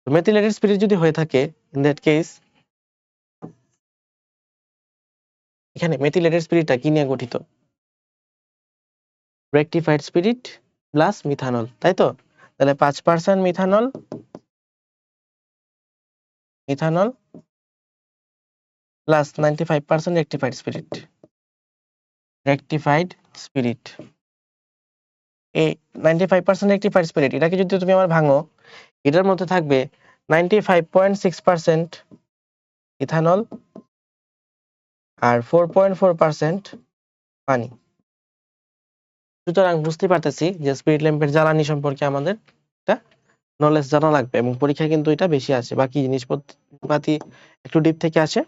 তো মেথিলেটেড স্পিরিট যদি হয়ে থাকে, ইন দ্যাট কেস এখানে মেথিলেটেড স্পিরিটটা কি নিয়ে গঠিত? রেকটিফাইড স্পিরিট প্লাস মিথানল, তাই তো? তাহলে 5% methanol, methanol plus 95% rectified spirit, rectified spirit. এই 95% রেকটিফাইড স্পিরিট এটাকে যদি তুমি আমার ভাঙো, এটার মধ্যে থাকবে 95.6% ইথানল আর 4.4% পানি। সুতরাং বুঝতে পারতেছি যে স্পিরিট ল্যাম্পের জ্বালানি সম্পর্কে আমাদের একটা নলেজ জানা লাগবে, এবং পরীক্ষায় কিন্তু এটা বেশি আসে। বাকি জিনিসপাতি একটু ডিপ থেকে আসে,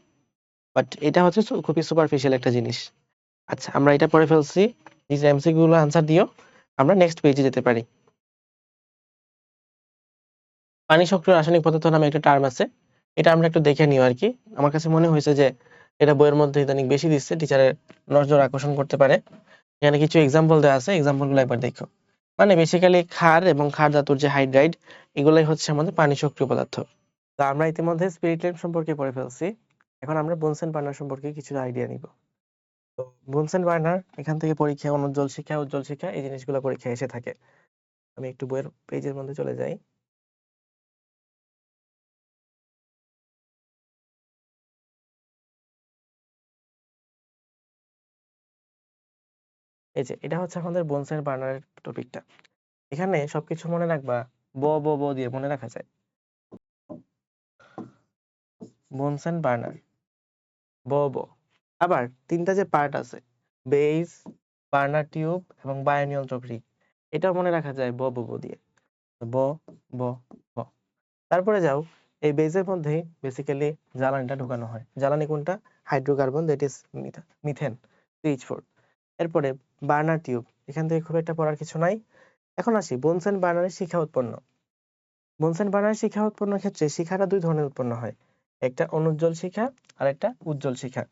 বাট এটা হচ্ছে খুবই সুপারফিশিয়াল একটা জিনিস। আচ্ছা, আমরা এটা পড়ে ফেলছি। এই যে এমসিকিউ গুলো আনসার দিও, আমরা নেক্সট পেজে যেতে পারি। পানি সক্রিয় রাসায়নিক পদার্থ নামে একটা টার্ম আছে, এটা আমরা একটু দেখে নিও আর কি। আমার কাছে মনে হয়েছে যে এটা বইয়ের মধ্যে ইদানিং বেশি দিচ্ছে, টিচারের নজর আকর্ষণ করতে পারে। এখানে কিছু এক্সাম্পল দেওয়া আছে, এক্সাম্পল গুলো একবার দেখো। মানে বেসিক্যালি ক্ষার এবং ক্ষার ধাতুর যে হাইড্রাইড, এগুলাই হচ্ছে আমাদের পানি সক্রিয় পদার্থ। তো আমরা ইতিমধ্যে স্পিরিট ল্যাম্প সম্পর্কে পড়ে ফেলছি। এখন আমরা বুনসেন বার্নার সম্পর্কে কিছু আইডিয়া নিব। তো বুনসেন বার্নার, এখান থেকে পরীক্ষায় অনুজ্জ্বল শিখা, উজ্জ্বল শিখা এই জিনিসগুলো পরীক্ষায় এসে থাকে। আমি একটু বইয়ের পেজের মধ্যে চলে যাই। এই যে এটা হচ্ছে আমাদের বুনসেন বার্নারের টপিকটা। এখানে সবকিছু মনে রাখবা ব ব ব দিয়ে মনে রাখা যায়। বুনসেন বার্নার, ব ব। আবার তিনটা যে পার্ট আছে, বেস, বার্নার টিউব এবং বায়ু নিয়ন্ত্রক রিং, এটাও মনে রাখা যায় ব ব ব দিয়ে। ব ব ব। তারপরে যাও, এই বেজের মধ্যেই বেসিক্যালি জ্বালানিটা ঢোকানো হয়। জ্বালানি কোনটা? Hydrocarbon, that is methane, CH4। এরপরে বার্নার টিউব, এখান থেকে খুব একটা পড়ার কিছু নাই। এখন আসি বুনসেন বার্নারের শিখা উৎপন্ন। বুনসেন বার্নারের শিখা উৎপন্নের ক্ষেত্রে শিখাটা দুই ধরনের উৎপন্ন হয়, একটা অনুজ্জ্বল শিখা আর একটা উজ্জ্বল শিখা।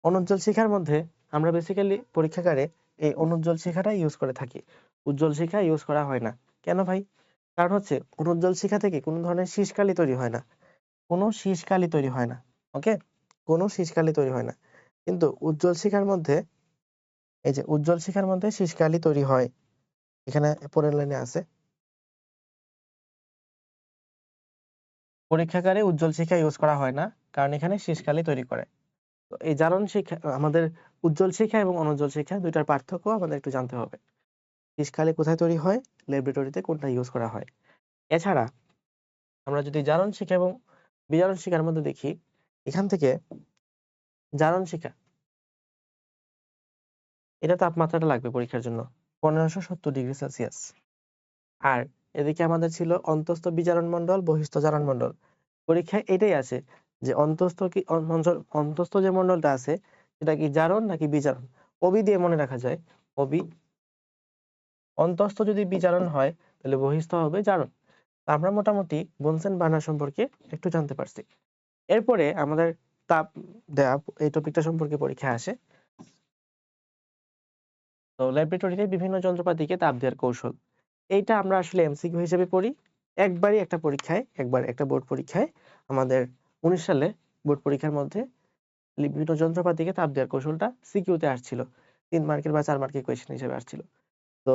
অনুজ্জ্বল শিখার মধ্যে আমরা বেসিক্যালি পরীক্ষাগারে এই অনুজ্জ্বল শিখাটা ইউজ করে থাকি, উজ্জ্বল শিখা ইউজ করা হয় না। কেন ভাই? কারণ হচ্ছে অনুজ্জ্বল শিখা থেকে কোনো ধরনের শীষকালি তৈরি হয় না, কোনো শীষকালি তৈরি হয় না। ওকে, কোনো শীষকালি তৈরি হয় না। কিন্তু উজ্জ্বল শিখার মধ্যে, এই যে উজ্জ্বল শিখার মধ্যে শীষকালি তৈরি হয়। এখানে পরের লাইনে আছে, পরীক্ষাগারে উজ্জ্বল শিখা ইউজ করা হয় না, কারণ এখানে শীষকালি তৈরি করে। তো এই জারণ শিখা, আমাদের উজ্জ্বল শিখা এবং অনুজ্জ্বল শিখা দুইটার পার্থক্য আমাদের একটু জানতে হবে। শীষকালি কোথায় তৈরি হয়, ল্যাবরেটরিতে কোনটা ইউজ করা হয়। এছাড়া আমরা যদি জারণ শিখা এবং বিজারণ শিখার মধ্যে দেখি, এখান থেকে জারণ শিখা, এটা তাপমাত্রাটা লাগবে পরীক্ষার জন্য 1570°C। আর এদিকে আমাদের ছিল অন্তঃস্থ বিজারণ মণ্ডল, বহিঃস্থ জারণ মণ্ডল। পরীক্ষায় এটাই আছে যে অন্তঃস্থ কি অন্তঃস্থ যে মণ্ডলটা আছে সেটা কি জারণ নাকি বিজারণ। অবি দিয়ে মনে রাখা যায়, অবি। অন্তঃস্থ যদি বিজারণ হয় তাহলে বহিঃস্থ হবে জারণ। আমরা মোটামুটি বুনসেন বার্নার সম্পর্কে একটু জানতে পারছি। এরপরে আমাদের তাপ দেয়া, এই টপিকটা সম্পর্কে পরীক্ষা আসে। তো ল্যাবরেটরিতে বিভিন্ন যন্ত্রপাতিকে তাপ দেওয়ার কৌশল, এইটা আমরা আসলে এমসিকিউ হিসেবে পড়ি। একবারই একটা পরীক্ষায়, একবার একটা বোর্ড পরীক্ষায় আমাদের 19 সালে বোর্ড পরীক্ষার মধ্যে বিভিন্ন যন্ত্রপাতিকে তাপ দেওয়ার কৌশলটা সিকিউতে আসছিল, 3 মার্কের বা 4 মার্কের কোয়েশ্চেন হিসেবে আসছিল। তো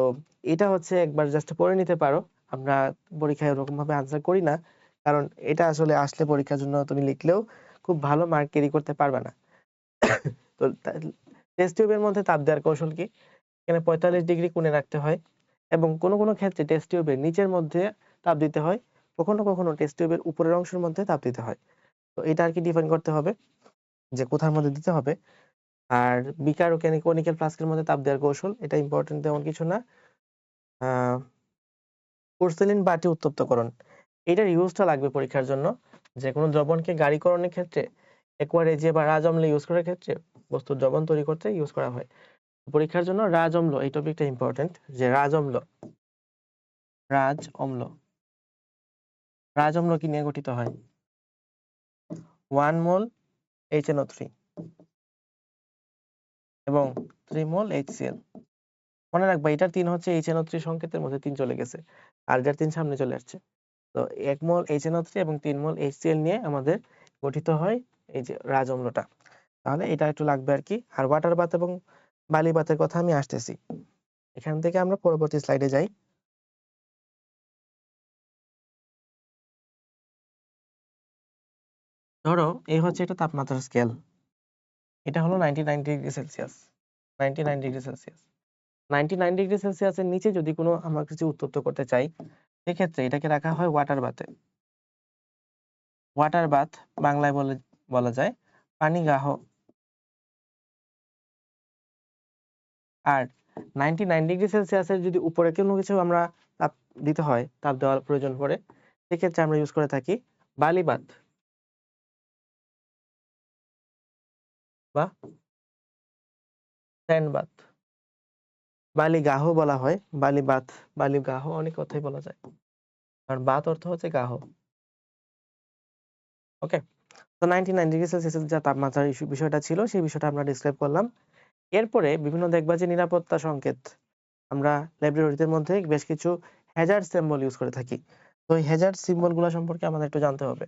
এটা হচ্ছে একবার জাস্ট পড়ে নিতে পারো। আমরা পরীক্ষায় ওরকম ভাবে আনসার করি না, কারণ এটা আসলে আসলে পরীক্ষার জন্য তুমি লিখলেও খুব ভালো মার্ক ক্যারি করতে পারবে না। তো টেস্ট টিউবের মধ্যে তাপ দেওয়ার কৌশল কি? এখানে 45° কোণে রাখতে হয়, এবং কোনো কোনো ক্ষেত্রে টেস্ট টিউবের নিচের মধ্যে তাপ দিতে হয়, কখনো কখনো টেস্ট টিউবের উপরের অংশের মধ্যে তাপ দিতে হয়। তো এটা আর কি ডিফাইন করতে হবে যে কোথার মধ্যে দিতে হবে। আর বিকার ও কনিক্যাল ফ্লাস্কের মধ্যে তাপ দেওয়ার কৌশল, এটা ইম্পর্টেন্ট তেমন কিছু না। পোর্সেলিন বাটি উত্তপ্তকরণ, এটার ইউজটা লাগবে পরীক্ষার জন্য। যে কোনো দ্রবণকে গাঢ়ীকরণের ক্ষেত্রে অ্যাকুয়ারেজিয়া বা রাজ অম্ল ইউজ করার ক্ষেত্রে বস্তুর দ্রবণ তৈরি করতে ইউজ করা হয়। পরীক্ষার জন্য রাজ অম্ল এই টপিকটা ইম্পর্টেন্ট, যে রাজ অম্ল রাজ অম্ল কি নিয়ে গঠিত হয়? 1 মোল HNO3 এবং 3 মোল HCl। মনে রাখবা এটার 3 হচ্ছে HNO3 সংকেতের মধ্যে 3 চলে গেছে, আর যার 3 সামনে চলে আসছে। তো 1 মোল HNO3 এবং 3 মোল HCl নিয়ে আমাদের গঠিত হয় এই যে রাজ অম্লটা। তাহলে এটা একটু লাগবে আর কি। আর ওয়াটার বাথ এবং বালি বাথের কথা আমি আসতেছি। এখান থেকে আমরা পরবর্তী স্লাইডে যাই। ধরো এই হচ্ছে একটা তাপমাত্রার স্কেল, এটা হলো 99 degree Celsius. 99 degree Celsius 99 degree সেলসিয়াসের নিচে যদি কোনো আমরা কিছু উত্তপ্ত করতে চাই, সেক্ষেত্রে এটাকে রাখা হয় ওয়াটার বাথে। ওয়াটার বাথ বাংলায় বলা যায় পানিগাহ। আর 99 ডিগ্রি সেলসিয়াসের যদি উপরে কোনো কিছু আমরা তাপ দিতে হয়, তাপ দেওয়ার প্রয়োজন পড়ে, সেক্ষেত্রে আমরা ইউজ করে থাকি বালি বাথ বা স্যান্ড বাথ। বালিগাহ বলা হয়, বালি বাথ, বালিগাহ অনেক কথাই বলা যায়, কারণ বাথ অর্থ হচ্ছে গাহ। ওকে, তো 99 ডিগ্রি সেলসিয়াসের যা তাপমাত্রার বিষয়টা ছিল, সেই বিষয়টা আমরা ডিসক্রাইব করলাম। এরপরে বিভিন্ন দেখবা যে নিরাপত্তা সংকেত আমরা ল্যাবরেটরিতে মধ্যে বেশ কিছু হ্যাজার্ড সিম্বল ইউজ করে থাকি। তো এই হ্যাজার্ড সিম্বল গুলো সম্পর্কে আমাদের একটু জানতে হবে।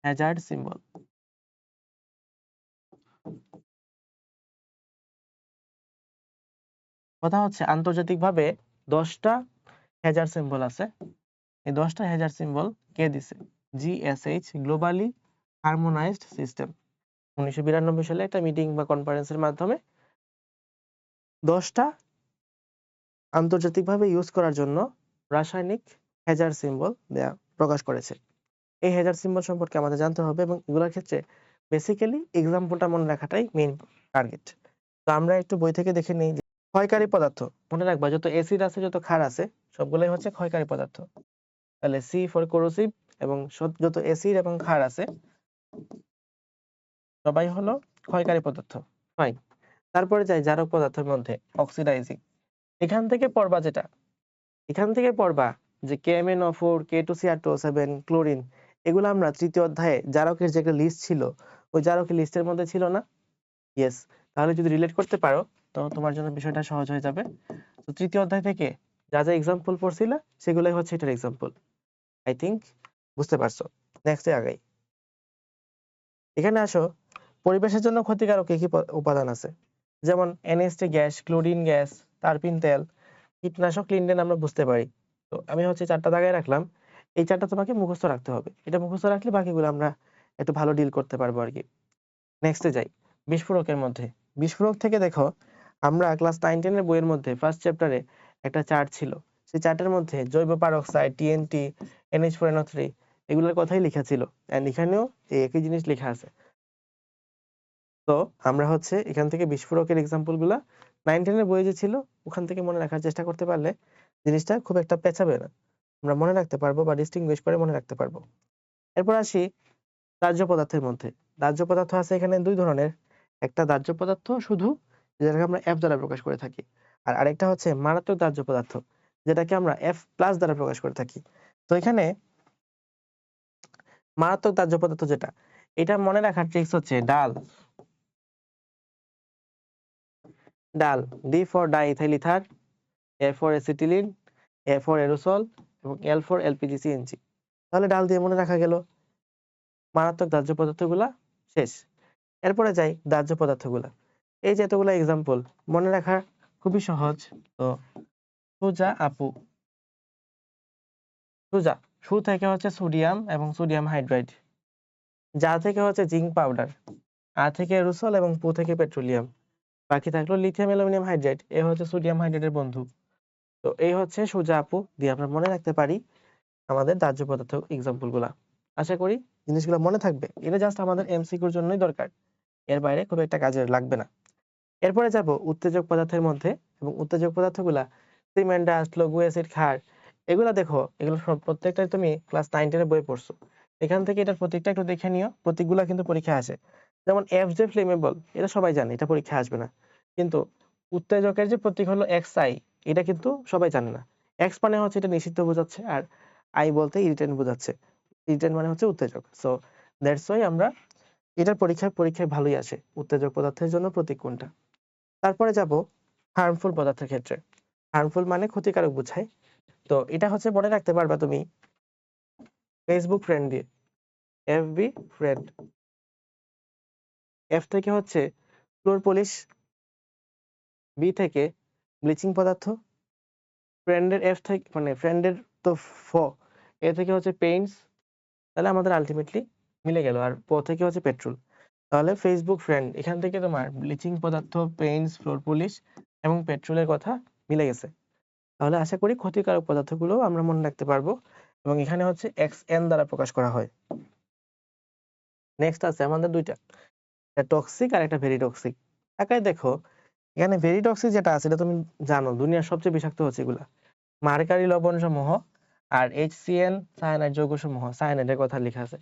হ্যাজার্ড সিম্বল কথা হচ্ছে আন্তর্জাতিকভাবে 10টা হ্যাজার্ড সিম্বল আছে। এই 10টা হ্যাজার্ড সিম্বল কে দিছে? GSH, globally harmonised system. 1992 সালে একটা মিটিং বা কনফারেন্সের মাধ্যমে 10টা আন্তর্জাতিকভাবে ইউজ করার জন্য রাসায়নিক হ্যাজার্ড সিম্বল দেয়া প্রকাশ করেছে। এই হ্যাজার্ড সিম্বল সম্পর্কে আমাদের জানতে হবে এবং এগুলোর ক্ষেত্রে বেসিক্যালি এক্সাম্পলটা মনে রাখাটাই মেইন টার্গেট। তো আমরা একটু বই থেকে দেখে নিই। ক্ষয়কারী পদার্থ মনে রাখবা, যত অ্যাসিড আছে যত ক্ষার আছে সবগুলোই হচ্ছে ক্ষয়কারী পদার্থ। তাহলে সি ফর কোরোসিভ, এবং যত অ্যাসিড এবং ক্ষার আছে সবাই হলো ক্ষয়কারী পদার্থ। ফাইন। তারপরে যাই জারক পদার্থের মধ্যে অক্সিডাইজিং। এখান থেকে পড়বা যে KMnO4, K2Cr2O7, ক্লোরিন, এগুলো আমরা তৃতীয় অধ্যায়ে জারকের যে একটা লিস্ট ছিল, ওই জারকের লিস্টের মধ্যে ছিল না? ইয়েস। তাহলে যদি রিলেট করতে পারো তো তোমার জন্য বিষয়টা সহজ হয়ে যাবে। তো তৃতীয় অধ্যায় থেকে যা যা এক্সাম্পল পড়ছিলা সেগুলোই হচ্ছে এটার এক্সাম্পল। আই থিংক বুঝতে পারছো। নেক্সটে আগাই। এখানে আসো, পরিবেশের জন্য ক্ষতিকারক কি কি উপাদান আছে, যেমন NH3 gas, chlorine gas, terpene তেল, কীটনাশক, লিনডেন আমরা বুঝতে পারি। তো আমি হচ্ছে 4টা দাগায় রাখলাম, এই 4টা তোমাকে মুখস্থ রাখতে হবে। এটা মুখস্থ রাখলে বাকিগুলো আমরা একটু ভালো ডিল করতে পারবো আর কি। নেক্সটে যাই। বিস্ফোরকের মধ্যে, বিস্ফোরক থেকে দেখো আমরা ক্লাস 9-10 এর বইয়ের মধ্যে ফার্স্ট চ্যাপ্টারে একটা চার্ট ছিল, সেই চার্টের মধ্যে জৈব পারক্সাইড, TNT, NH4NO3 এগুলোর কথাই লেখা ছিল, এন্ড এখানেও এই একই জিনিস লেখা আছে। তো আমরা হচ্ছে এখান থেকে বিস্ফোরকের এক্সাম্পল গুলা 9-10 এর বইয়ে যে ছিল ওখান থেকে মনে রাখার চেষ্টা করতে পারলে জিনিসটা খুব একটা পেঁচাবে না, আমরা মনে রাখতে পারবো বা ডিস্টিংগুইশ করে মনে রাখতে পারবো। এরপর আসি দাহ্য পদার্থের মধ্যে। দাহ্য পদার্থ আছে এখানে দুই ধরনের, একটা দাহ্য পদার্থ শুধু, যেটাকে আমরা F দ্বারা প্রকাশ করে থাকি, আর আরেকটা হচ্ছে মারাত্মক দাহ্য পদার্থ, যেটাকে আমরা F+ দ্বারা প্রকাশ করে থাকি। তো এখানে মারাত্মক দাহ্য পদার্থ যেটা, এটা মনে রাখার ট্রিক্স হচ্ছে ডাল, D for diethyl ether, A for acetylene, A for aerosol এবং L ফর LPG/CNG। তাহলে ডাল দিয়ে মনে রাখা গেল মারাত্মক দাহ্য পদার্থগুলা শেষ। এরপরে যাই দাহ্য পদার্থগুলা, এই যে এতগুলা এক্সাম্পল মনে রাখা খুবই সহজ। তো সুজা আপু, সুজা, সু থেকে হচ্ছে সোডিয়াম এবং সোডিয়াম হাইড্রাইড, যা থেকে হচ্ছে জিঙ্ক পাউডার, আ থেকে অ্যারোসল এবং পু থেকে পেট্রোলিয়াম, বাকি থাকলো লিথিয়াম অ্যালুমিনিয়াম হাইড্রাইড, এ হচ্ছে সোডিয়াম হাইড্রাইডের বন্ধু। তো এই হচ্ছে সোজা আপু দিয়ে আমরা মনে রাখতে পারি আমাদের দাহ্য পদার্থ এক্সাম্পল গুলা। আশা করি জিনিসগুলো মনে থাকবে, এটা জাস্ট আমাদের MCQর জন্যই দরকার, এর বাইরে খুব একটা কাজে লাগবে না। এরপরে যাব উত্তেজক পদার্থের মধ্যে, এবং উত্তেজক পদার্থগুলা সিমেন্ট, ডাস্ট, লঘু অ্যাসিড, ক্ষার, এগুলা দেখো, এগুলো প্রত্যেকটাই তুমি ক্লাস 9-10 এর বই পড়ছো। এখান থেকে এটার প্রতীকটা একটু দেখে নিও, প্রতীকগুলো কিন্তু পরীক্ষায় আসে। যেমন এফ যে ফ্লেমেবল, এটা সবাই জানে, এটা পরীক্ষায় আসবে না। কিন্তু উত্তেজকের যে প্রতীক হলো এক্স আই, এটা কিন্তু সবাই জানে না। এক্স মানে হচ্ছে এটা নিষিদ্ধ বোঝাচ্ছে, আর আই বলতে ইরিটেন্ট বোঝাচ্ছে। ইরিটেন্ট মানে হচ্ছে উত্তেজক। সো দ্যাটস ওয়াই আমরা এটার পরীক্ষায় ভালোই আসে উত্তেজক পদার্থের জন্য প্রতীক কোনটা। তারপরে যাব হার্মফুল পদার্থের ক্ষেত্রে। হার্মফুল মানে ক্ষতিকারক বোঝায়। তো এটা হচ্ছে মনে রাখতে পারবা তুমি ফেসবুক ফ্রেন্ড দিয়ে। এফবি ফ্রেন্ড, এফ থেকে হচ্ছে ফ্লোর পলিশ, বি থেকে ব্লিচিং পদার্থ, ফ্রেন্ডের এফ থেকে মানে ফ্রেন্ডের তো ফ, এ থেকে হচ্ছে পেইন্টস, তাহলে আমাদের আলটিমেটলি মিলে গেল। আর প থেকে হচ্ছে পেট্রোল। তাহলে ফেসবুক ফ্রেন্ড, এখান থেকে তোমার ব্লিচিং পদার্থ, পেইন্টস, ফ্লোর পলিশ এবং পেট্রোলের কথা মিলে গেছে। তাহলে আশা করি ক্ষতিকারক পদার্থগুলো আমরা মনে রাখতে পারবো, এবং এখানে হচ্ছে এক্স এন দ্বারা প্রকাশ করা হয়। নেক্সট আছে আমাদের দুইটা, একটা টক্সিক আর একটা ভেরি টক্সিক। তাকায় দেখো, এখানে ভেরি টক্সিক যেটা আছে এটা তুমি জানো দুনিয়ার সবচেয়ে বিষাক্ত হচ্ছে এগুলা, মার্কারি লবণ সমূহ আর HCN সায়ানাইড যৌগ সমূহ, সায়ানাইডের কথা লেখা আছে।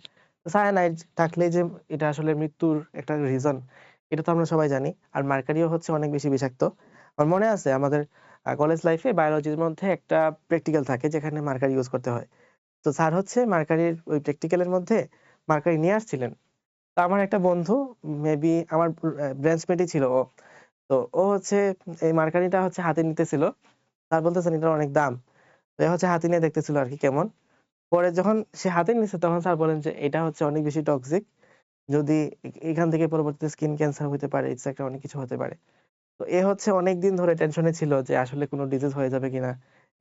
সায়ানাইড থাকলে যে এটা আসলে মৃত্যুর একটা রিজন, এটা তো আমরা সবাই জানি। আর মার্কারিও হচ্ছে অনেক বেশি বিষাক্ত। আমার মনে আছে আমাদের কলেজ লাইফে বায়োলজির মধ্যে একটা প্র্যাকটিক্যাল থাকে যেখানে মার্কারি ইউজ করতে হয়। তো স্যার হচ্ছে মার্কারির ওই প্র্যাকটিক্যালের মধ্যে মার্কারি নিয়ে আসছিলেন। তো আমার একটা বন্ধু, মেবি আমার ব্রাঞ্চমেটই ছিল ও, তো ও হচ্ছে এই মার্কারিটা হচ্ছে হাতে নিতেছিল। স্যার বলতেছেন এটার অনেক দাম। তো এ হচ্ছে হাতে নিয়ে দেখতেছিল আর কি কেমন। পরে যখন সে হাতে নিছে তখন স্যার বলেন যে এটা হচ্ছে অনেক বেশি টক্সিক, যদি এখান থেকে পরবর্তীতে স্কিন ক্যান্সার হতে পারে, এটসেট্রা অনেক কিছু হতে পারে। তো এ হচ্ছে অনেকদিন ধরে টেনশনে ছিল যে আসলে কোনো ডিজিজ হয়ে যাবে কিনা,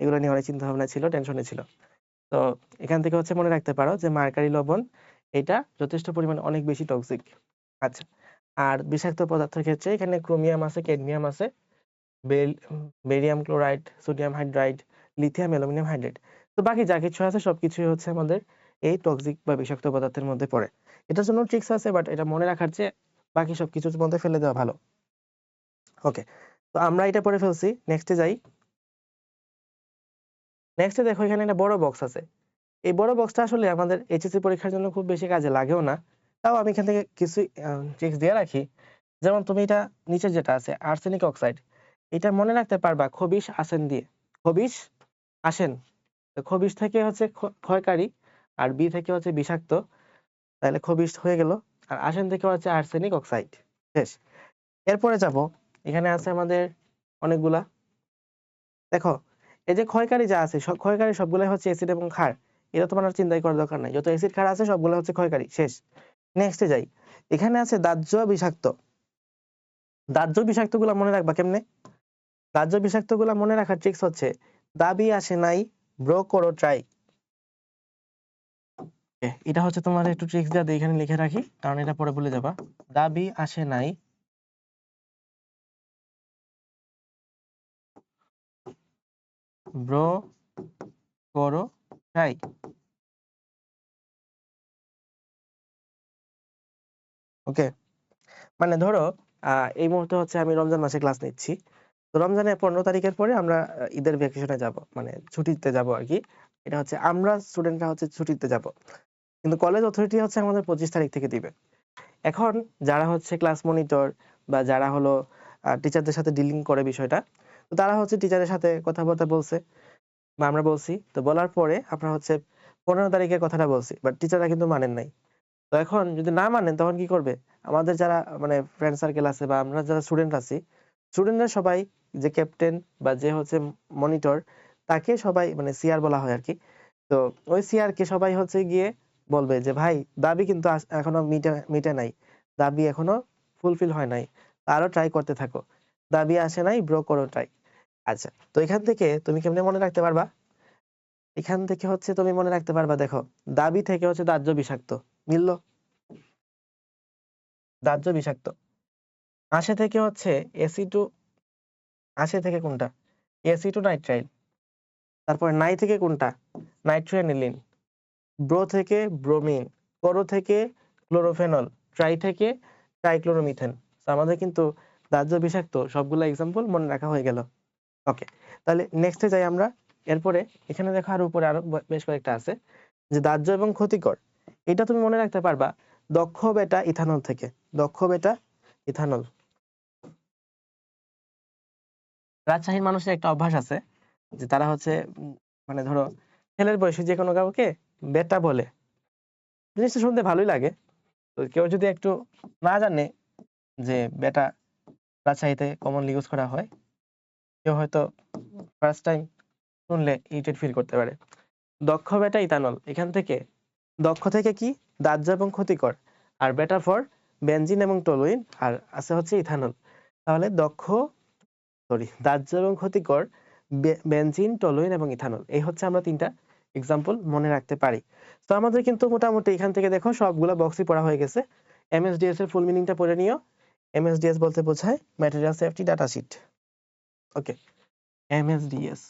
এগুলো নিয়ে অনেক চিন্তা ভাবনা ছিল, টেনশনে ছিল। তো এখান থেকে হচ্ছে মনে রাখতে পারো যে মার্কারি লবণ এটা যথেষ্ট পরিমাণে অনেক বেশি টক্সিক। আচ্ছা, আর বিষাক্ত পদার্থের ক্ষেত্রে এখানে ক্রোমিয়াম আছে, ক্যাডমিয়াম আছে, barium chloride, sodium hydride, lithium aluminium hydride. তো বাকি যা কিছু আছে সবকিছুই হচ্ছে আমাদের এই টক্সিক বা বিষাক্ত পদার্থের মধ্যে পড়ে। এটার জন্য ট্রিক্স আছে, বাট এটা মনে রাখার চেয়ে বাকি সবকিছুর মধ্যে ফেলে দেওয়া ভালো। ওকে, তো আমরা এটা পড়ে ফেলছি, নেক্সটে যাই। নেক্সটে দেখো এখানে একটা বড় বক্স আছে। এই বড় বক্সটা আসলে আমাদের এইচএসসি পরীক্ষার জন্য খুব বেশি কাজে লাগেও না। তাও আমি এখান থেকে কিছু ট্রিক্স দিয়ে রাখি। যেমন তুমি এটা নিচে যেটা আছে আর্সেনিক অক্সাইড, এটা মনে রাখতে পারবা খবিশ আসেন দিয়ে। খবিশ আসেন, তো খবিশ থেকে হচ্ছে ক্ষয়কারী, আর বি থেকে হচ্ছে বিষাক্ত, তাহলে খবিশ হয়ে গেল। আর আসেন থেকে হচ্ছে আর্সেনিক অক্সাইড। শেষ। এরপরে যাব, এখানে আছে আমাদের অনেকগুলা। দেখো এই যে ক্ষয়কারী যা আছে সব ক্ষয়কারী সবগুলাই হচ্ছে অ্যাসিড এবং ক্ষার, এটা তোমার আর চিন্তাই করার দরকার নাই, যত অ্যাসিড ক্ষার আছে সবগুলো হচ্ছে ক্ষয়কারী। শেষ। নেক্সটে যাই, এখানে আছে দাহ্য বিষাক্ত। দাহ্য বিষাক্ত গুলা মনে রাখবা কেমনে? দাহ্য বিষাক্ত গুলা মনে রাখার ট্রিক্স হচ্ছে দাবি আসে নাই, ব্রো করো ট্রাই। এটা হচ্ছে তোমার একটু ট্রিক্স দিয়ে এখানে লিখে রাখি, কারণ এটা পরে ভুলে যাবা। দাবি আসে নাই, ব্রো করো ট্রাই। ওকে, মানে ধরো এই মুহূর্তে হচ্ছে আমি রমজান মাসে ক্লাস নিচ্ছি। তো রমজানের 15 তারিখের পরে আমরা ঈদের ভ্যাকেশনে যাব, মানে ছুটিতে যাব আর কি। এটা হচ্ছে আমরা স্টুডেন্টরা হচ্ছে ছুটিতে যাব, কিন্তু কলেজ অথরিটি হচ্ছে আমাদের 25 তারিখ থেকে দিবে। এখন যারা হচ্ছে ক্লাস মনিটর বা যারা হলো টিচারদের সাথে ডিলিং করে বিষয়টা, তো তারা হচ্ছে টিচারের সাথে কথাবার্তা বলছে বা আমরা বলছি। তো বলার পরে আমরা হচ্ছে 15 তারিখের কথাটা বলছি, বাট টিচাররা কিন্তু মানেন নাই। তো এখন যদি না মানেন তখন কি করবে? আমাদের যারা মানে ফ্রেন্ড সার্কেল আছে বা আমরা যারা স্টুডেন্ট আছি, স্টুডেন্টরা সবাই, যে ক্যাপ্টেন বা যে হচ্ছে মনিটর, তাকে সবাই মানে সিআর বলা হয় আর কি। তো ওই সিআর কে সবাই হচ্ছে গিয়ে বলবে যে ভাই দাবি কিন্তু এখনো মিটে মিটে নাই, দাবি এখনো ফুলফিল হয় নাই, আরো ট্রাই করতে থাকো, দাবি আসে নাই, ব্রো করো ট্রাই। আচ্ছা, তো এখান থেকে তুমি কেমনে মনে রাখতে পারবা? এখান থেকে হচ্ছে তুমি মনে রাখতে পারবা, দেখো দাবি থেকে হচ্ছে দাহ্য বিষাক্ত, মিললো? দাহ্য বিষাক্ত। আসে থেকে হচ্ছে এসি টু, আসে থেকে কোনটা? এসিটো নাইট্রাইল। তারপর নাই থেকে কোনটা? নাইট্রোঅ্যানিলিন। ব্রো থেকে ব্রোমিন, করো থেকে ক্লোরোফেনল, ট্রাই থেকে ট্রাইক্লোরোমিথেন। আমাদের কিন্তু দাহ্য বিষাক্ত সবগুলো এক্সাম্পল মনে রাখা হয়ে গেল। ওকে, তাহলে নেক্সটে যাই আমরা। এরপরে এখানে দেখো আরো উপরে আরো বেশ কয়েকটা আছে, যে দাহ্য এবং ক্ষতিকর। এটা তুমি মনে রাখতে পারবা দক্ষ বেটা ইথানল থেকে। দক্ষ বেটা ইথানল। রাজশাহীর মানুষের একটা অভ্যাস আছে যে তারা হচ্ছে মানে ধরো ছেলের বয়সী যে কোনো কাউকে বেটা বলে। জিনিসটা শুনতে ভালোই লাগে। তো কেউ যদি একটু না জানে যে বেটা রাজশাহীতে কমনলি ইউজ করা হয়, কেউ হয়তো ফার্স্ট টাইম শুনলে ইরিটেট ফিল করতে পারে। দক্ষ বেটা ইথানল, এখান থেকে দক্ষ থেকে কি দাহ্য এবং ক্ষতিকর, আর বেটা ফর বেনজিন এবং টলুইন, আর আছে হচ্ছে ইথানল। তাহলে দাহ্য এবং ক্ষতিকর বেনজিন, টলুইন এবং ইথানল, এই হচ্ছে আমরা তিনটা এক্সাম্পল মনে রাখতে পারি। তো আমাদের কিন্তু মোটামুটি এখান থেকে দেখো সবগুলো বক্সই পড়া হয়ে গেছে। এমএসডিএস এর ফুল মিনিংটা পড়ে নিও। এমএসডিএস বলতে বোঝায় ম্যাটেরিয়াল সেফটি ডাটা শিট। ওকে, MSDS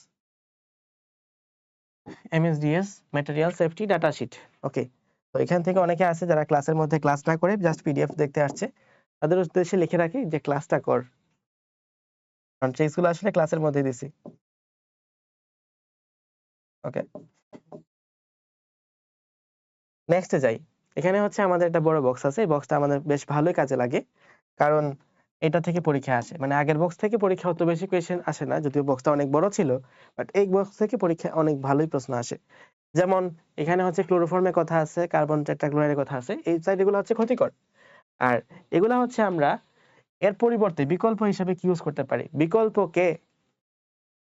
material safety data sheet. ওকে, তো এখান থেকে অনেকে আছে যারা ক্লাসের মধ্যে ক্লাস না করে জাস্ট পিডিএফ দেখতে আসছে, তাদের উদ্দেশ্যে লিখে রাখি যে ক্লাসটা কর, কারণ ট্রিক্সগুলো আসলে ক্লাসের মধ্যে দিছি। ওকে, নেক্সটে যাই। এখানে হচ্ছে আমাদের একটা বড় বক্স আছে, এই বক্সটা আমাদের বেশ ভালোই কাজে লাগে, কারণ এটা থেকে পরীক্ষা আসে। মানে আগের বক্স থেকে পরীক্ষা অত বেশি কোয়েশ্চেন আসে না, যদিও বক্সটা অনেক বড় ছিল, বাট এই বক্স থেকে পরীক্ষা অনেক ভালোই প্রশ্ন আসে। যেমন এখানে হচ্ছে ক্লোরোফর্মের কথা আছে, কার্বন টেট্রাক্লোরাইডের কথা আছে, এই সাইডগুলো হচ্ছে ক্ষতিকর, আর এগুলা হচ্ছে আমরা এর পরিবর্তে বিকল্প হিসেবে কি ইউজ করতে পারি, বিকল্পকে।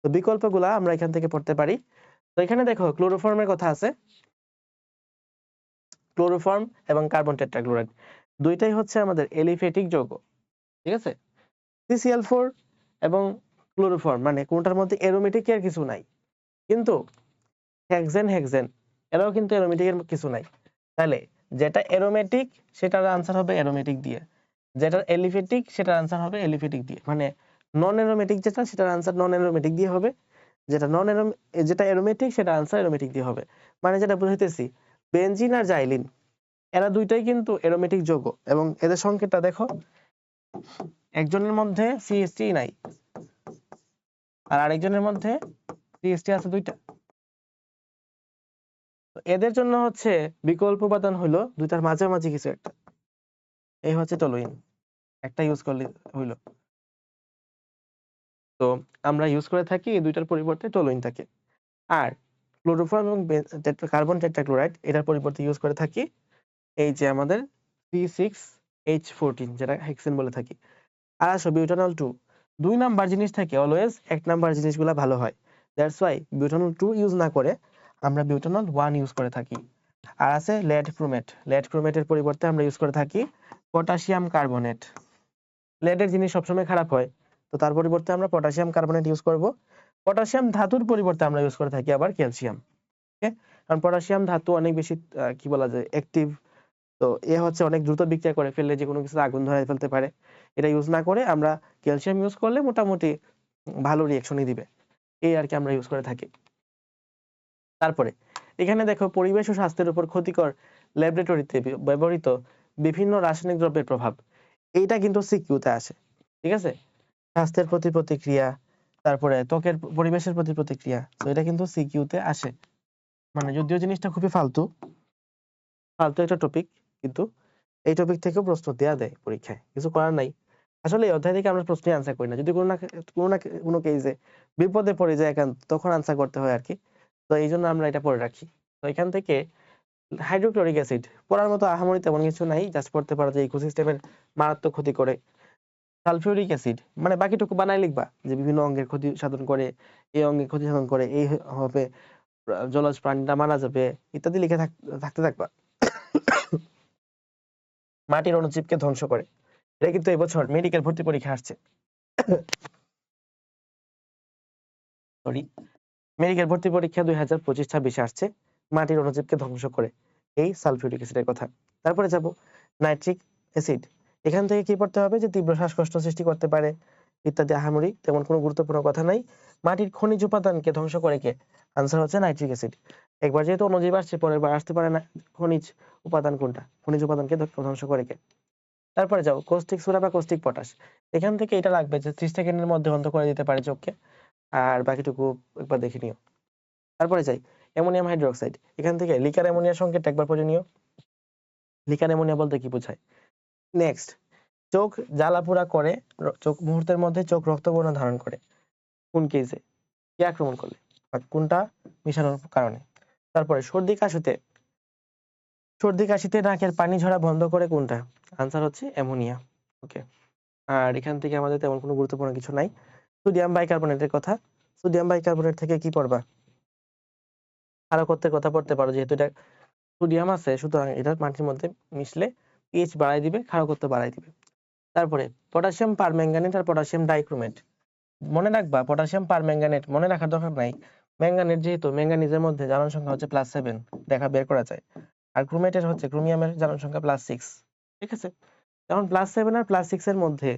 তো বিকল্পগুলা আমরা এখান থেকে পড়তে পারি। তো এখানে দেখো ক্লোরোফর্মের কথা আছে, ক্লোরোফর্ম এবং কার্বন টেট্রাক্লোরাইড দুইটাই হচ্ছে আমাদের এলিফেটিক যৌগ, ঠিক আছে। CCl4 এবং ক্লোরোফর্ম মানে কোনটার মধ্যে অ্যারোমেটিক এর কিছু নাই, কিন্তু হেক্সেন এরাও কিন্তু অ্যারোমেটিক এর কিছু নাই। তাহলে যেটা অ্যারোমেটিক সেটার আনসার হবে অ্যারোমেটিক দিয়ে, যেটা এলিফেটিক সেটার আনসার হবে এলিফেটিক দিয়ে, মানে নন অ্যারোমেটিক যেটা সেটার আনসার নন অ্যারোমেটিক দিয়ে হবে, যেটা অ্যারোমেটিক সেটা আনসার অ্যারোমেটিক দিয়ে হবে। মানে যেটা বুঝাইতেছি, বেনজিন আর জাইলিন এরা দুইটাই কিন্তু অ্যারোমেটিক যৌগ, এবং এদের সংকেতটা দেখো, একজনের মধ্যে CH3 নাই আর আরেকজনের মধ্যে CH3 আছে দুইটা। তো এদের জন্য হচ্ছে বিকল্প উপাদান হলো দুইটার মাঝামাঝি কিছু একটা, এই হচ্ছে টলুইন, একটা ইউজ করলে হইলো। তো আমরা ইউজ করে থাকি এই দুইটার পরিবর্তে টলুইন থাকে। আর ক্লোরোফর্ম এবং কার্বন টেট্রাক্লোরাইড এটার পরিবর্তে ইউজ করে থাকি এই যে আমাদের C6H14, যেটা হেক্সেন বলে থাকি। আর আসো বিউটানল 2, 2 নাম্বার জিনিস থেকে অলওয়েজ 1 নাম্বার জিনিসগুলো ভালো হয়, দ্যাটস ওয়াই বিউটানল 2 ইউজ না করে আমরা বিউটানল 1 ইউজ করে থাকি। আর আছে লেড ক্রোমেটের পরিবর্তে আমরা ইউজ করে থাকি পটাশিয়াম কার্বনেট। লেডের জিনিস সবসময় খারাপ হয়, তো তার পরিবর্তে আমরা পটাশিয়াম কার্বনেট ইউজ করব। পটাশিয়াম ধাতুর পরিবর্তে আমরা ইউজ করে থাকি আবার ক্যালসিয়াম। ওকে, কারণ পটাশিয়াম ধাতু অনেক বেশি কি বলা যায় অ্যাক্টিভ, তো এ হচ্ছে অনেক দ্রুত বিক্রিয়া করে ফেললে যে কোনো কিছু আগুন ধরায় ফেলতে পারে। এটা ইউজ না করে আমরা ক্যালসিয়াম ইউজ করলে মোটামুটি ভালো রিঅ্যাকশনই দিবে, এই আর কি আমরা ইউজ করে থাকি। তারপরে এখানে দেখো পরিবেশ ও স্বাস্থ্যের উপর ক্ষতিকর ল্যাবরেটরিতে ব্যবহৃত বিভিন্ন রাসায়নিক দ্রব্যের প্রভাব, এইটা কিন্তু সিকিউতে আসে, ঠিক আছে। স্বাস্থ্যের প্রতি প্রতিক্রিয়া, তারপরে ত্বকের পরিবেশের প্রতি প্রতিক্রিয়া, তো এটা কিন্তু সিকিউতে আসে। মানে যদিও জিনিসটা খুবই ফালতু একটা টপিক, কিন্তু এই টপিক থেকেও প্রশ্ন দেয়া দেয় পরীক্ষায়, কিছু করার নাই। আসলে এই অধ্যায় থেকে আমরা প্রশ্নই আনসার করি না, যদি কোনো কেসে বিপদে পড়ে যায় একান্ত, তখন আনসার করতে হয় আর কি। তো এই জন্য আমরা এটা পড়ে রাখি। তো এখান থেকে হাইড্রোক্লোরিক অ্যাসিড পড়ার মতো আহামরি তেমন কিছু নাই, জাস্ট পড়তে পারো যে ইকোসিস্টেমের মারাত্মক ক্ষতি করে। সালফিউরিক অ্যাসিড মানে বাকিটুকু বানাই লিখবা যে বিভিন্ন অঙ্গের ক্ষতি সাধন করে, এই অঙ্গের ক্ষতি সাধন করে, এই হবে জলজ প্রাণীটা মারা যাবে, ইত্যাদি লিখে থাকতে থাকবা। মাটির অণুজীবকে ধ্বংস করে, এটা কিন্তু এবছর মেডিকেল ভর্তি পরীক্ষা আসছে। সরি, মেডিকেল ভর্তি পরীক্ষা 2025-26 আসছে, মাটির অণুজীবকে ধ্বংস করে, এই সালফিউরিক অ্যাসিডের কথা। তারপরে যাব নাইট্রিক অ্যাসিড, এখান থেকে কি পড়তে হবে যে তীব্র শ্বাসকষ্ট সৃষ্টি করতে পারে ইত্যাদি, আহামরি তেমন কোনো গুরুত্বপূর্ণ কথা নাই। মাটির খনিজ উপাদানকে ধ্বংস করে কে, আনসার হচ্ছে নাইট্রিক অ্যাসিড। একবার যেহেতু অণুজীব আসছে, পরের বার আসতে পারে না খনিজ উপাদান কোনটা, খনিজ উপাদানকে ধ্বংস করে কে। তারপরে যাও কস্টিক সোডা বা কস্টিক পটাশ, এখান থেকে এটা লাগবে যে 30 সেকেন্ডের মধ্যে অন্ধ করে দিতে পারে চোখকে, আর বাকিটুকু একবার দেখে নিও। তারপরে যাই অ্যামোনিয়াম হাইড্রোক্সাইড, এখান থেকে লিকার অ্যামোনিয়ার সংকেতটা একবার পড়ে নিও। লিকান অ্যামোনিয়া বলতে কি বোঝায়। নেক্সট, চোখ জ্বালাপোড়া করে, চোখ মুহূর্তের মধ্যে চোখ রক্তবর্ণ ধারণ করে, কোন কেসে, কি আক্রমণ করলে, বা কোনটা মিশানোর কারণে। তারপরে সর্দি কাশিতে নাকের পানি ঝরা বন্ধ করে, কোনটা, আনসার হচ্ছে অ্যামোনিয়া। ওকে, আর এখান থেকে আমাদের তেমন কোনো গুরুত্বপূর্ণ কিছু নাই। সোডিয়াম বাইকার্বনেটের কথা, সোডিয়াম বাইকার্বনেট থেকে কি পড়বা, ক্ষারকত্বের কথা পড়তে পারো, যেহেতু এটা সোডিয়াম আছে সুতরাং এটা মাটির মধ্যে মিশলে পিএইচ বাড়ায় দিবে, ক্ষারকত্ব বাড়ায় দিবে। তারপরে পটাশিয়াম পারম্যাঙ্গানেট আর পটাশিয়াম ডাইক্রোমেট, মনে রাখবা পটাশিয়াম পারম্যাঙ্গানেট মনে রাখার দরকার নাই, ম্যাঙ্গানেট যেহেতু ম্যাঙ্গানিজের মধ্যে জারণ সংখ্যা হচ্ছে +7, দেখা বের করা যায়, আর ক্রোমেটের হচ্ছে ক্রোমিয়ামের জারণ সংখ্যা +6। ঠিক আছে, এখন +7 আর +6 এর মধ্যে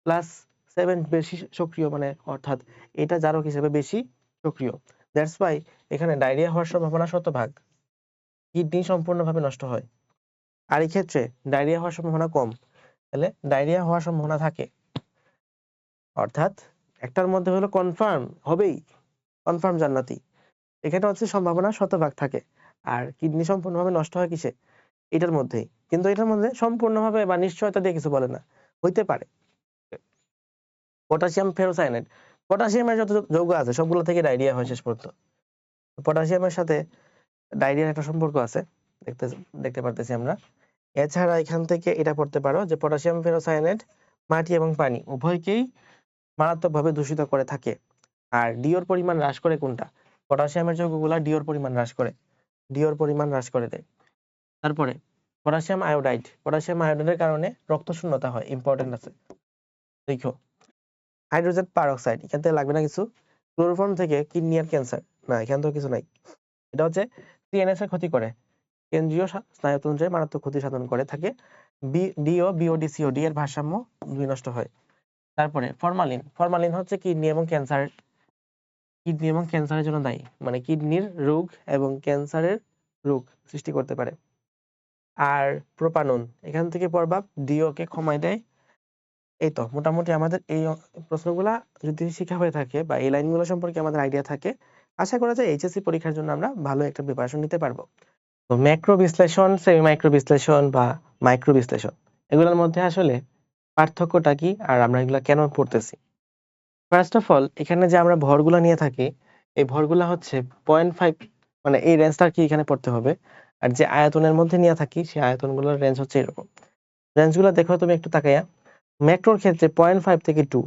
+7 বেশি সক্রিয়, মানে অর্থাৎ এটা জারক হিসেবে বেশি সক্রিয়, দ্যাটস ওয়াই এখানে ডায়রিয়া হওয়ার সম্ভাবনা 100%, কিডনি সম্পূর্ণভাবে নষ্ট হয়। আর এই ক্ষেত্রে ডায়রিয়া হওয়ার সম্ভাবনা কম, তাহলে ডায়রিয়া হওয়ার সম্ভাবনা থাকে, অর্থাৎ একটার মধ্যে হলো কনফার্ম হবেই, কনফার্ম জান্নাতি, এখানে হচ্ছে সম্ভাবনা 100% থাকে। আর কিডনি সম্পূর্ণভাবে নষ্ট হয় কিসে, এটার মধ্যেই, কিন্তু এটার মধ্যে সম্পূর্ণভাবে বা নিশ্চয়তা দিয়ে কিছু বলে না, হইতে পারে। পটাশিয়াম ফেরোসায়ানেট, পটাশিয়ামের যত যৌগ আছে সবগুলো থেকে ডায়রিয়া হয় শেষ পর্যন্ত, পটাশিয়ামের সাথে ডায়রিয়ার একটা সম্পর্ক আছে, দেখতে দেখতে পারতেছি আমরা। এছাড়া এখান থেকে এটা পড়তে পারো যে পটাশিয়াম ফেরোসায়ানেট মাটি এবং পানি উভয়কেই মারাত্মকভাবে দূষিত করে থাকে। আর ডিওর পরিমাণ হ্রাস করে কোনটা, পটাশিয়ামের যৌগগুলা ডিওর পরিমাণ হ্রাস করে, ডিওর পরিমাণ হ্রাস করে দেয়। তারপরে পটাশিয়াম আয়োডাইড, পটাশিয়াম আয়োডাইডের কারণে রক্ত শূন্যতা হয়, ইম্পর্টেন্ট আছে, দেখো। হাইড্রোজেন পারঅক্সাইড, এখান থেকে লাগবে না কিছু। ক্লোরোফর্ম থেকে কিডনি আর ক্যান্সার, না এখান থেকে কিছু নাই। এটা হচ্ছে সিএনএস এর ক্ষতি করে, কেন্দ্রীয় স্নায়ুতন্ত্রে মারাত্মক ক্ষতি সাধন করে থাকে। ডিও বিওডি সিওডি এর ভারসাম্য বিনষ্ট হয়। তারপরে ফরমালিন, ফরমালিন হচ্ছে কিডনি এবং ক্যান্সারের জন্য দায়ী, মানে কিডনির রোগ এবং ক্যান্সারের রোগ সৃষ্টি করতে পারে। আর প্রোপানন, এখান থেকে পড়বা ডিও কে কমায় দেয়। এই তো মোটামুটি আমাদের এই প্রশ্নগুলা যদি শিখা হয়ে থাকে বা এই লাইনগুলো সম্পর্কে আমাদের আইডিয়া থাকে, আশা করা যায় এইচএসসি পরীক্ষার জন্য আমরা ভালো একটা প্রিপারেশন নিতে পারবো। তো ম্যাক্রো বিশ্লেষণ, সেমি মাইক্রো বিশ্লেষণ বা মাইক্রো বিশ্লেষণ, এগুলোর মধ্যে আসলে পার্থক্যটা কি আর আমরা এগুলা কেন পড়তেছি। ফার্স্ট অফ অল, এখানে যে আমরা ভরগুলা নিয়ে থাকি, এই ভরগুলা হচ্ছে 0.5, মানে এই রেঞ্জটা কি এখানে পড়তে হবে। আর যে আয়তনের মধ্যে নিয়ে থাকি সেই আয়তনগুলোর রেঞ্জ হচ্ছে এরকম। রেঞ্জগুলো দেখো তুমি একটু তাকাইয়া, ম্যাক্রোর ক্ষেত্রে 0.5 থেকে 2,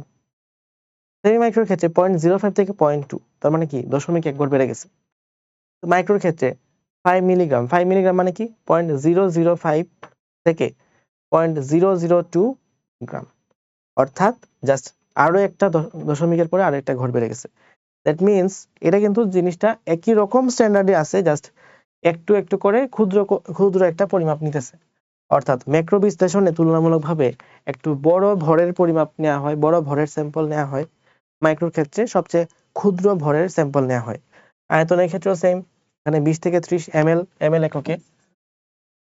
সেমি মাইক্রোর ক্ষেত্রে 0.05 থেকে 0.2, তার মানে কি 0.1 ঘর বেড়ে গেছে। মাইক্রোর ক্ষেত্রে 5 মিলিগ্রাম, 5 মিলিগ্রাম মানে কি 0.005 থেকে 0.002 গ্রাম, অর্থাৎ জাস্ট আরো একটা দশমিকের পরে আরো একটা ঘর বেড়ে গেছে। দ্যাট মিনস এটা কিন্তু জিনিসটা একই রকম স্ট্যান্ডার্ডে আছে, জাস্ট একটু একটু করে ক্ষুদ্র ক্ষুদ্র একটা পরিমাপ নিতেছে। অর্থাৎ ম্যাক্রো বিশ্লেষণে তুলনামূলকভাবে একটু বড় ভরের পরিমাপ নেওয়া হয়, বড় ভরের স্যাম্পল নেওয়া হয়। মাইক্রোর ক্ষেত্রে সবচেয়ে ক্ষুদ্র ভরের স্যাম্পল নেওয়া হয়। আয়তনের ক্ষেত্রেও সেম, এখানে 20 থেকে 30 ml এককে,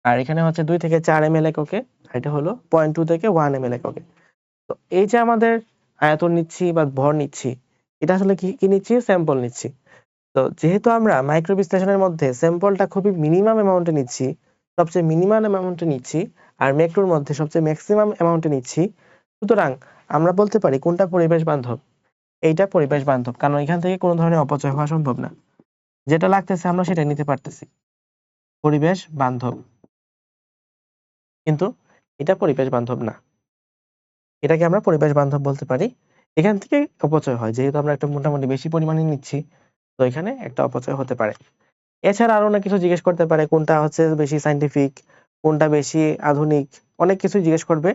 আর এখানে হচ্ছে 2 থেকে 4 ml এককে, আর এটা হলো 0.2 থেকে 1 ml এককে। তো এই যে আমাদের আয়তন নিচ্ছি বা ভর নিচ্ছি, এটা আসলে কি নিচ্ছি, স্যাম্পল নিচ্ছি। তো যেহেতু আমরা মাইক্রো বিশ্লেষণের মধ্যে স্যাম্পলটা খুবই মিনিমাম অ্যামাউন্টে নিচ্ছি, সবচেয়ে মিনিমাম অ্যামাউন্টে নিচ্ছি, আর ম্যাক্রোর মধ্যে সবচেয়ে ম্যাক্সিমাম অ্যামাউন্টে নিচ্ছি, সুতরাং আমরা বলতে পারি কোনটা পরিবেশ বান্ধব, এইটা পরিবেশ বান্ধব, কারণ এখান থেকে কোনো ধরনের অপচয় হওয়া সম্ভব না, যেটা লাগতেছে আমরা সেটা নিতে পারতেছি, পরিবেশ বান্ধব। কিন্তু এটা পরিবেশ বান্ধব না, এটাকে আমরা পরিবেশ বান্ধব বলতে পারি। এখান থেকে অপচয় হয়, যেহেতু আমরা একটা মোটামুটি বেশি পরিমাণে নিচ্ছি, তো এখানে একটা অপচয় হতে পারে। এছাড়া আরো অনেক কিছু জিজ্ঞেস করতে পারে, কোনটা হচ্ছে বেশি সাইন্টিফিক, কোনটা বেশি আধুনিক, অনেক কিছু জিজ্ঞেস করবে।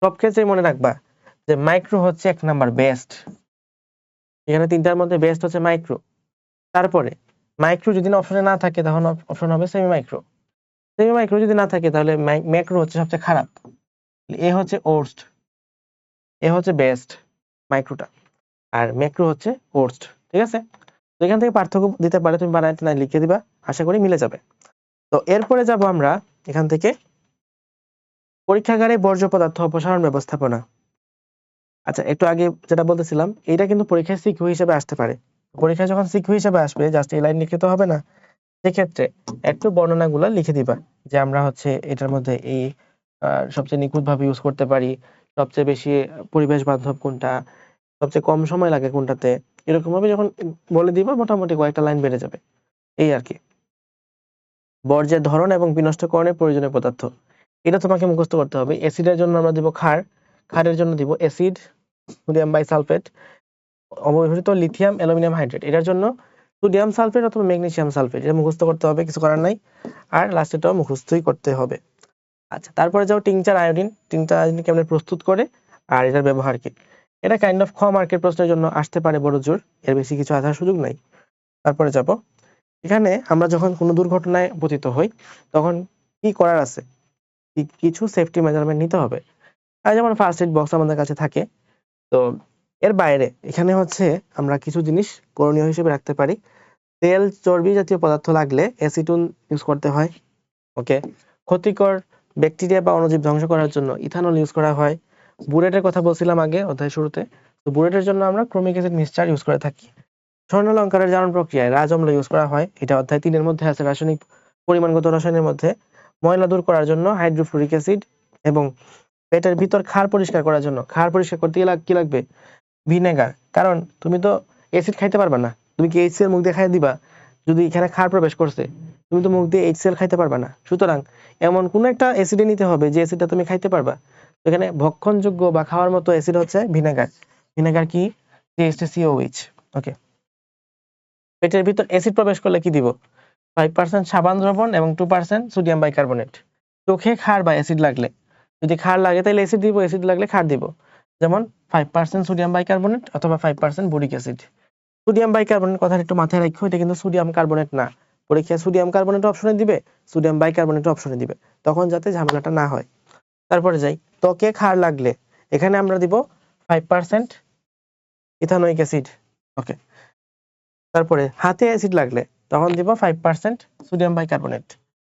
সব ক্ষেত্রে মনে রাখবা যে মাইক্রো হচ্ছে 1 নাম্বার বেস্ট, এখানে তিনটার মধ্যে বেস্ট হচ্ছে মাইক্রো। তারপরে মাইক্রো যদি অপশনে না থাকে তখন অপশন হবে সেমি মাইক্রো, সেমি মাইক্রো যদি না থাকে তাহলে ম্যাক্রো হচ্ছে সবচেয়ে খারাপ, এ হচ্ছে ওর্স্ট, এ হচ্ছে বেস্ট মাইক্রোটা, আর ম্যাক্রো হচ্ছে ওর্স্ট। ঠিক আছে, তো এখান থেকে পার্থক্য দিতে পারে, তুমি বানায় না লিখে দিবা, আশা করি মিলে যাবে। তো এরপরে যাব আমরা এখান থেকে পরীক্ষাগারে বর্জ্য পদার্থ অপসারণ ব্যবস্থাপনা। আচ্ছা, একটু আগে যেটা বলতেছিলাম, এটা কিন্তু পরীক্ষায় সিকিউ হিসেবে আসতে পারে। পরীক্ষায় যখন সিকিউ হিসেবে আসবে, জাস্ট এই লাইন লিখে তো হবে না, সেক্ষেত্রে একটু বর্ণনাগুলো লিখে দিবা যে আমরা হচ্ছে এটার মধ্যে এই সবচেয়ে নিখুঁতভাবে ইউজ করতে পারি, সবচেয়ে বেশি পরিবেশ বান্ধব কোনটা, সবচেয়ে কম সময় লাগে কোনটাতে, এরকম ভাবে যখন বলে দিবা মোটামুটি কয়েকটা লাইন বেড়ে যাবে এই আর কি। বর্জ্যের ধরন এবং বিনষ্টকরণের প্রয়োজনীয় পদার্থ, এটা তোমাকে মুখস্থ করতে হবে। অ্যাসিডের জন্য আমরা দিব ক্ষার, ক্ষারের জন্য দিব অ্যাসিড সোডিয়াম বাইসালফেট, অব্যবহৃত লিথিয়াম অ্যালুমিনিয়াম হাইড্রেট, এটার জন্য সোডিয়াম সালফেট অথবা ম্যাগনেসিয়াম সালফেট, এটা মুখস্থ করতে হবে, কিছু করার নাই। আর লাস্টেটাও মুখস্থই করতে হবে। আচ্ছা, তারপরে যাও টিংচার আয়োডিন। টিংচার আয়োডিন কেমনে প্রস্তুত করে আর এটার ব্যবহার কি, এটা কাইন্ড অফ খ মার্কের প্রশ্নের জন্য আসতে পারে বড় জোর, এর বেশি কিছু আসার সুযোগ নাই। তারপরে যাব, এখানে আমরা যখন কোনো দুর্ঘটনায় পতিত হই তখন কি করার আছে, কিছু সেফটি মেজারমেন্ট নিতে হবে। আর যেমন ফার্স্ট এড বক্স আমাদের কাছে থাকে, তো এর বাইরে এখানে হচ্ছে আমরা কিছু জিনিস করণীয় হিসেবে রাখতে পারি। তেল চর্বি জাতীয় পদার্থ লাগলে অ্যাসিটন ইউজ করতে হয়। ওকে, ক্ষতিকর ব্যাকটেরিয়া বা অণুজীব ধ্বংস করার জন্য ইথানল ইউজ করা হয়। বুরেটের কথা বলছিলাম আগে অধ্যায় শুরুতে, তো বুরেটের জন্য আমরা ক্রোমিক অ্যাসিড মিক্সচার ইউজ করে থাকি। স্বর্ণালঙ্কারের জারণ প্রক্রিয়ায় রাজঅম্ল ইউজ করা হয়, এটা অধ্যায় 3 মধ্যে আছে, রাসায়নিক পরিমাণগত রসায়নের মধ্যে। ময়লা দূর করার জন্য হাইড্রোফ্লোরিক অ্যাসিড, এবং পেটের ভিতর ক্ষার পরিষ্কার করার জন্য, ক্ষার পরিষ্কার করতে গেলে কি লাগবে, ভিনেগার। কারণ তুমি তো অ্যাসিড খাইতে পারবা না, তুমি কি এইচসিএল মুখ দিয়ে খাইয়ে দিবা? যদি এখানে ক্ষার প্রবেশ করছে, তুমি তো মুখ দিয়ে এইচসিএল খাইতে পারবা না। সুতরাং এমন কোন একটা অ্যাসিডে নিতে হবে যে অ্যাসিডটা তুমি খাইতে পারবা। এখানে ভক্ষণযোগ্য বা খাওয়ার মতো অ্যাসিড হচ্ছে ভিনেগার। ভিনেগার কি, CH3COH। ওকে, পেটের ভিতর অ্যাসিড প্রবেশ করলে কি দিব, 5% সাবান দ্রবণ এবং 2% সোডিয়াম বাইকার্বনেট। চোখে ক্ষার বা অ্যাসিড লাগলে, যদি ক্ষার লাগে তাহলে অ্যাসিড দিব, অ্যাসিড লাগলে ক্ষার দিব। যেমন 5% সোডিয়াম বাইকার্বনেট অথবা 5% বোরিক অ্যাসিড। সোডিয়াম বাইকার্বনেট কথাটা একটু মাথায় রাখো, এটা কিন্তু সোডিয়াম কার্বনেট না। পরীক্ষায় সোডিয়াম কার্বনেট অপশনে দিবে, সোডিয়াম বাইকার্বনেট অপশনে দিবে, তখন যাতে ঝামেলাটা না হয়। তারপরে যাই, ত্বকে ক্ষার লাগলে এখানে আমরা দিব 5% ইথানোয়িক অ্যাসিড। ওকে, তারপরে হাতে অ্যাসিড লাগলে তখন দিব 5% সোডিয়াম বাইকার্বনেট।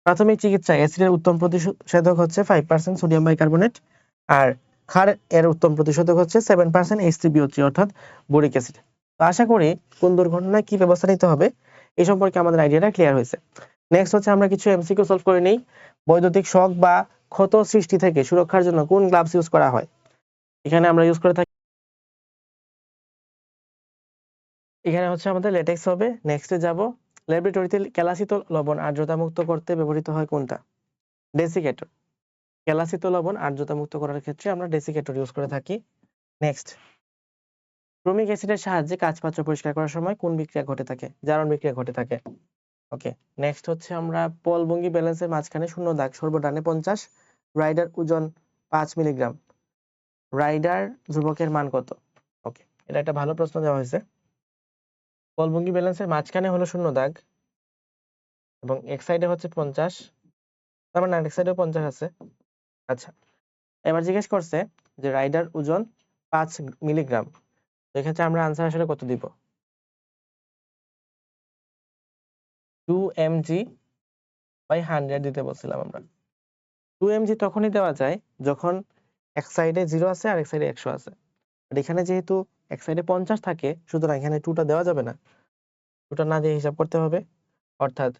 প্রাথমিক চিকিৎসায় অ্যাসিডের উত্তম প্রতিষেধক হচ্ছে 5% সোডিয়াম বাইকার্বনেট, আর ক্ষার এর উত্তম প্রতিষেধক হচ্ছে 7% H3BO3 অর্থাৎ বোরিক অ্যাসিড। তো আশা করি কোন দুর্ঘটনায় কি ব্যবস্থা নিতে হবে এই সম্পর্কে আমাদের আইডিয়াটা ক্লিয়ার হয়েছে। নেক্সট হচ্ছে আমরা কিছু এমসিকিউ সলভ করে নেই। বৈদ্যুতিক শক বা ক্ষত সৃষ্টি থেকে সুরক্ষার জন্য কোন গ্লাভস ইউজ করা হয়? এখানে আমরা ইউজ করে থাকি, এখানে হচ্ছে আমাদের ল্যাটেক্স হবে। নেক্সটে যাব, ল্যাবরেটরিতে ক্যালাসিত লবণ আর্দ্রতা মুক্ত করতে ব্যবহৃত হয় কোনটা? ডেসিকেটর। ক্যালাসিত লবণ আর্দ্রতা মুক্ত করার ক্ষেত্রে আমরা ডেসিকেটর ইউজ করে থাকি। নেক্সট, ক্রোমিক অ্যাসিডের সাহায্যে কাচপাত্র পরিষ্কার করার সময় কোন বিক্রিয়া ঘটে থাকে? জারণ বিক্রিয়া ঘটে থাকে। ওকে, নেক্সট হচ্ছে আমরা পলভঙ্গি ব্যালেন্সের মাঝখানে শূন্য দাগ, সর্বডানে 50, রাইডার ওজন 5 মিলিগ্রাম, রাইডার ধ্রুবকের মান কত? ওকে, এটা একটা ভালো প্রশ্ন দেওয়া হয়েছে। পলভঙ্গি ব্যালেন্সের মাঝখানে হলো শূন্য দাগ এবং এক সাইডে হচ্ছে 50, তার মানে আরেক সাইডেও 50 আছে। আচ্ছা, এবার জিজ্ঞেস করছে যে রাইডার ওজন 5 মিলিগ্রাম, তো এক্ষেত্রে আমরা আনসার আসলে কত দিব? 2 mg বাই 100 দিতে বলছিলাম আমরা। 2 mg তখনই দেওয়া যায় যখন এক সাইডে 0 আছে আর এক সাইডে 100 আছে। আর এখানে যেহেতু এক সাইডে 50 থাকে, সুতরাং এখানে 2টা দেওয়া যাবে না, 2টা না দিয়ে হিসাব করতে হবে। অর্থাৎ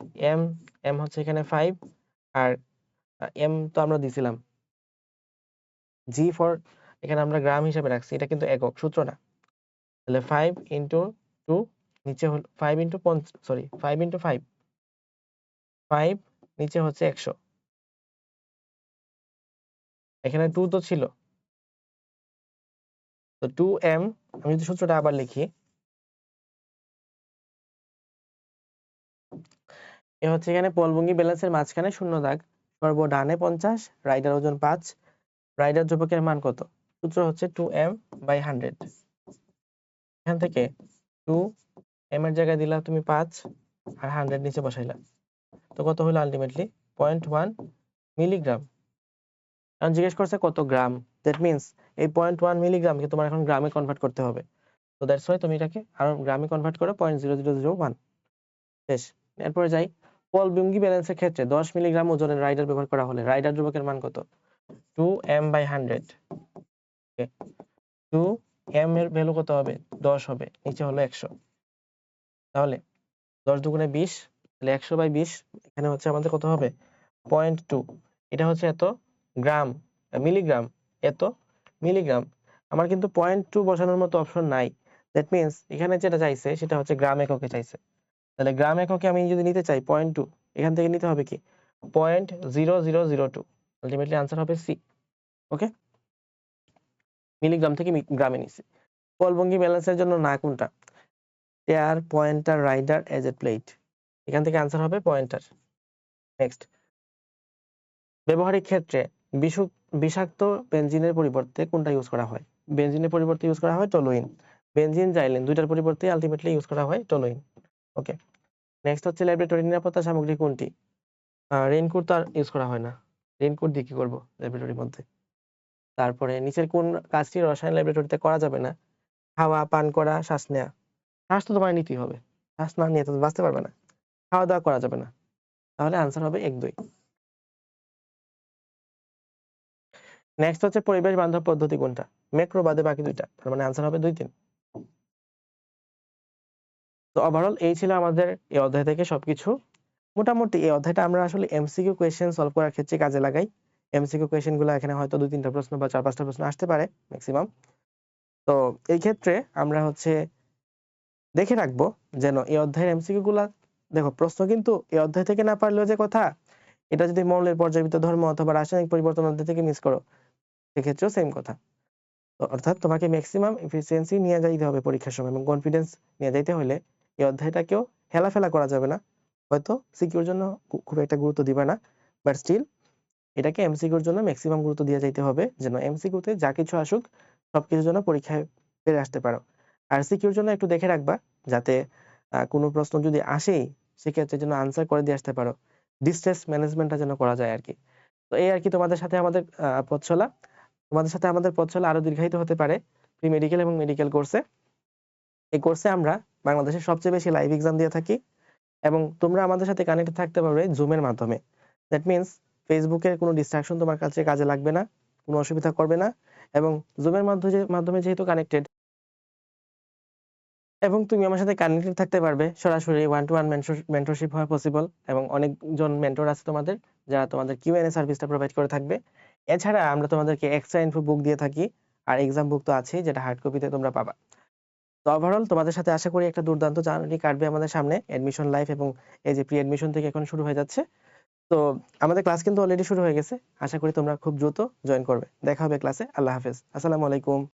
m হচ্ছে এখানে 5, আর m তো আমরা দিছিলাম, g ফর এখানে আমরা গ্রাম হিসেবে রাখছি, এটা কিন্তু একক সূত্র না। তাহলে 5 ইন্টু 2, নিচে হল 5 ইন্টু 5 ইন্টু 5, 5 নিচে হচ্ছে 100, এখানে 2 তো ছিল, তো 2m, আমি যদি সূত্রটা আবার লিখি, এ হচ্ছে এখানে পলভঙ্গি ব্যালেন্সের মাঝখানে শূন্য দাগ, সর্বডানে 50, রাইডার ওজন 5, রাইডার ধ্রুবকের মান কত? সূত্র হচ্ছে 2m বাই 100। এখান থেকে 2m এর জায়গায় দিলা তুমি 5 আর 100 নিচে বসাইলা, তো কত হলো আলটিমেটলি 0.1 মিলিগ্রাম। এখন জিজ্ঞেস করছে কত গ্রাম, দ্যাট মিন্স এই 0.1 মিলিগ্রামকে তোমার এখন গ্রামে কনভার্ট করতে হবে। তো দ্যাটস ওয়াই তুমি এটাকে আরো গ্রামে কনভার্ট করো 0.0001। শেষ। এরপরে যাই, পলভঙ্গি ব্যালেন্সের ক্ষেত্রে 10 মিলিগ্রাম ওজনের রাইডার ব্যবহার করা হলে রাইডার ধ্রুবকের মান কত? 2m by 100। 2m এর ভ্যালু কত হবে? 10 হবে, নিচে হলো 100। তাহলে 10 দুগুণে 20, তাহলে 100/20 এখানে হচ্ছে আমাদের কত হবে 0.2 এটা হচ্ছে এত গ্রাম মিলিগ্রাম এত মিলিগ্রাম আমার কিন্তু 0.2 বসানোর মতো অপশন নাই দ্যাট মিন্স এখানে যেটা চাইছে সেটা হচ্ছে গ্রাম এককে চাইছে তাহলে গ্রাম এককে আমি যদি নিতে চাই 0.2 এখান থেকে নিতে হবে কি 0.0002 আলটিমেটলি आंसर হবে সি ওকে মিলিগ্রাম থেকে গ্রামে নিছি বলভঙ্গি ব্যালেন্সের জন্য না কোনটা পেয়ার পয়েন্টার রাইডার এজ এ প্লেট এখান থেকে आंसर হবে পয়েন্টার নেক্সট ব্যবহারিক ক্ষেত্রে বিষাক্ত বেনজিনের পরিবর্তে কোনটা ইউজ করা হয় বেনজিনের পরিবর্তে ইউজ করা হয় টলুইন বেনজিন জাইলেন দুইটার পরিবর্তে আলটিমেটলি ইউজ করা হয় টলুইন ওকে নেক্সট হচ্ছে ল্যাবরেটরি নিরাপত্তা সামগ্রী কোনটি রেইনকোট তো আর ইউজ করা হয় না রেইনকোট দিয়ে কি করবো ল্যাবরেটরির মধ্যে তারপরে নিচের কোন কাজটি রসায়ন ল্যাবরেটরিতে করা যাবে না খাওয়া পান করা শ্বাস নেওয়া শ্বাস তো তোমার নিতেই হবে শ্বাস না নিয়ে তো বাঁচতে পারবে না খাওয়া দাওয়া করা যাবে না তাহলে आंसर হবে 1-2 নেক্সট হচ্ছে পরিবেশ বান্ধব পদ্ধতি কোনটা ম্যাক্রো বাদে বাকি দুইটা তার মানে आंसर হবে 2-3 তো ওভারঅল এই ছিল আমাদের এই অধ্যায় থেকে সবকিছু মোটামুটি এই অধ্যায়টা আমরা আসলে এমসিকিউ কোশ্চেন সলভ করার ক্ষেত্রে কাজে লাগাই এমসিকিউ কোশ্চেন গুলো এখানে হয়তো 2-3টা প্রশ্ন বা 4-5টা প্রশ্ন আসতে পারে ম্যাক্সিমাম তো এই ক্ষেত্রে আমরা হচ্ছে দেখে রাখবো যেন এই অধ্যায়ের এমসিকিউ গুলা দেখো প্রশ্ন কিন্তু এই অধ্যায় থেকে না পারলেও যে কথা এটা যদি মৌলের পর্যায়বৃত্ত ধর্ম অথবা রাসায়নিক পরিবর্তন অধ্যায় থেকে মিস করো সেক্ষেত্রেও সেম কথা তো অর্থাৎ তোমাকে ম্যাক্সিমাম এফিসিয়েন্সি নিয়ে যাইতে হবে পরীক্ষার সময় এবং কনফিডেন্স নিয়ে যাইতে হলে এই অধ্যায়টাকেও হেলাফেলা করা যাবে না হয়তো সিকিউর জন্য খুব একটা গুরুত্ব দিবা না বাট স্টিল এটাকে এমসিকিউর জন্য ম্যাক্সিমাম গুরুত্ব দিয়ে যাইতে হবে যেন এমসিকিউতে যা কিছু আসুক সবকিছুর জন্য পরীক্ষায় পেরে আসতে পারো আর সিকিউর জন্য একটু দেখে রাখবা যাতে কোনো প্রশ্ন যদি আসেই সেক্ষেত্রে যেন আনসার করে দিয়ে আসতে পারো ডিস্ট্রেস ম্যানেজমেন্টটা যেন করা যায় আর কি তো এই আর কি তোমাদের সাথে আমাদের পথ চলা তোমাদের সাথে আমাদের পথ চলা আরো দীর্ঘায়িত হতে পারে প্রি মেডিকেল এবং মেডিকেল কোর্সে এই কোর্সে আমরা বাংলাদেশের সবচেয়ে বেশি লাইভ এক্সাম দিয়ে থাকি এবং তোমরা আমাদের সাথে কানেক্টেড থাকতে পারবে জুমের মাধ্যমে দ্যাট মিন্স ফেসবুকের কোনো ডিস্ট্রাকশন তোমার কাছে কাজে লাগবে না কোনো অসুবিধা করবে না এবং জুমের মাধ্যমে যেহেতু কানেক্টেড এবং তুমি আমার সাথে কানেক্টেড থাকতে পারবে সরাসরি 1-to-1 মেন্টরশিপ হওয়া পসিবল এবং অনেকজন মেন্টর আছে তোমাদের যারা তোমাদের কিউএনএ সার্ভিসটা প্রোভাইড করে থাকবে এছাড়া আমরা তোমাদেরকে এক্সট্রা ইনফো বুক দিয়ে থাকি আর এক্সাম বুক তো আছেই যেটা হার্ড কপিতে তোমরা পাবা তো ওভারঅল তোমাদের সাথে আশা করি একটা দুর্দান্ত জার্নি কাটবে আমাদের সামনে এডমিশন লাইফ এবং এই যে প্রি এডমিশন থেকে এখন শুরু হয়ে যাচ্ছে তো আমাদের ক্লাস কিন্তু অলরেডি শুরু হয়ে গেছে আশা করি তোমরা খুব দ্রুত জয়েন করবে দেখা হবে ক্লাসে আল্লাহ হাফেজ আসসালামু আলাইকুম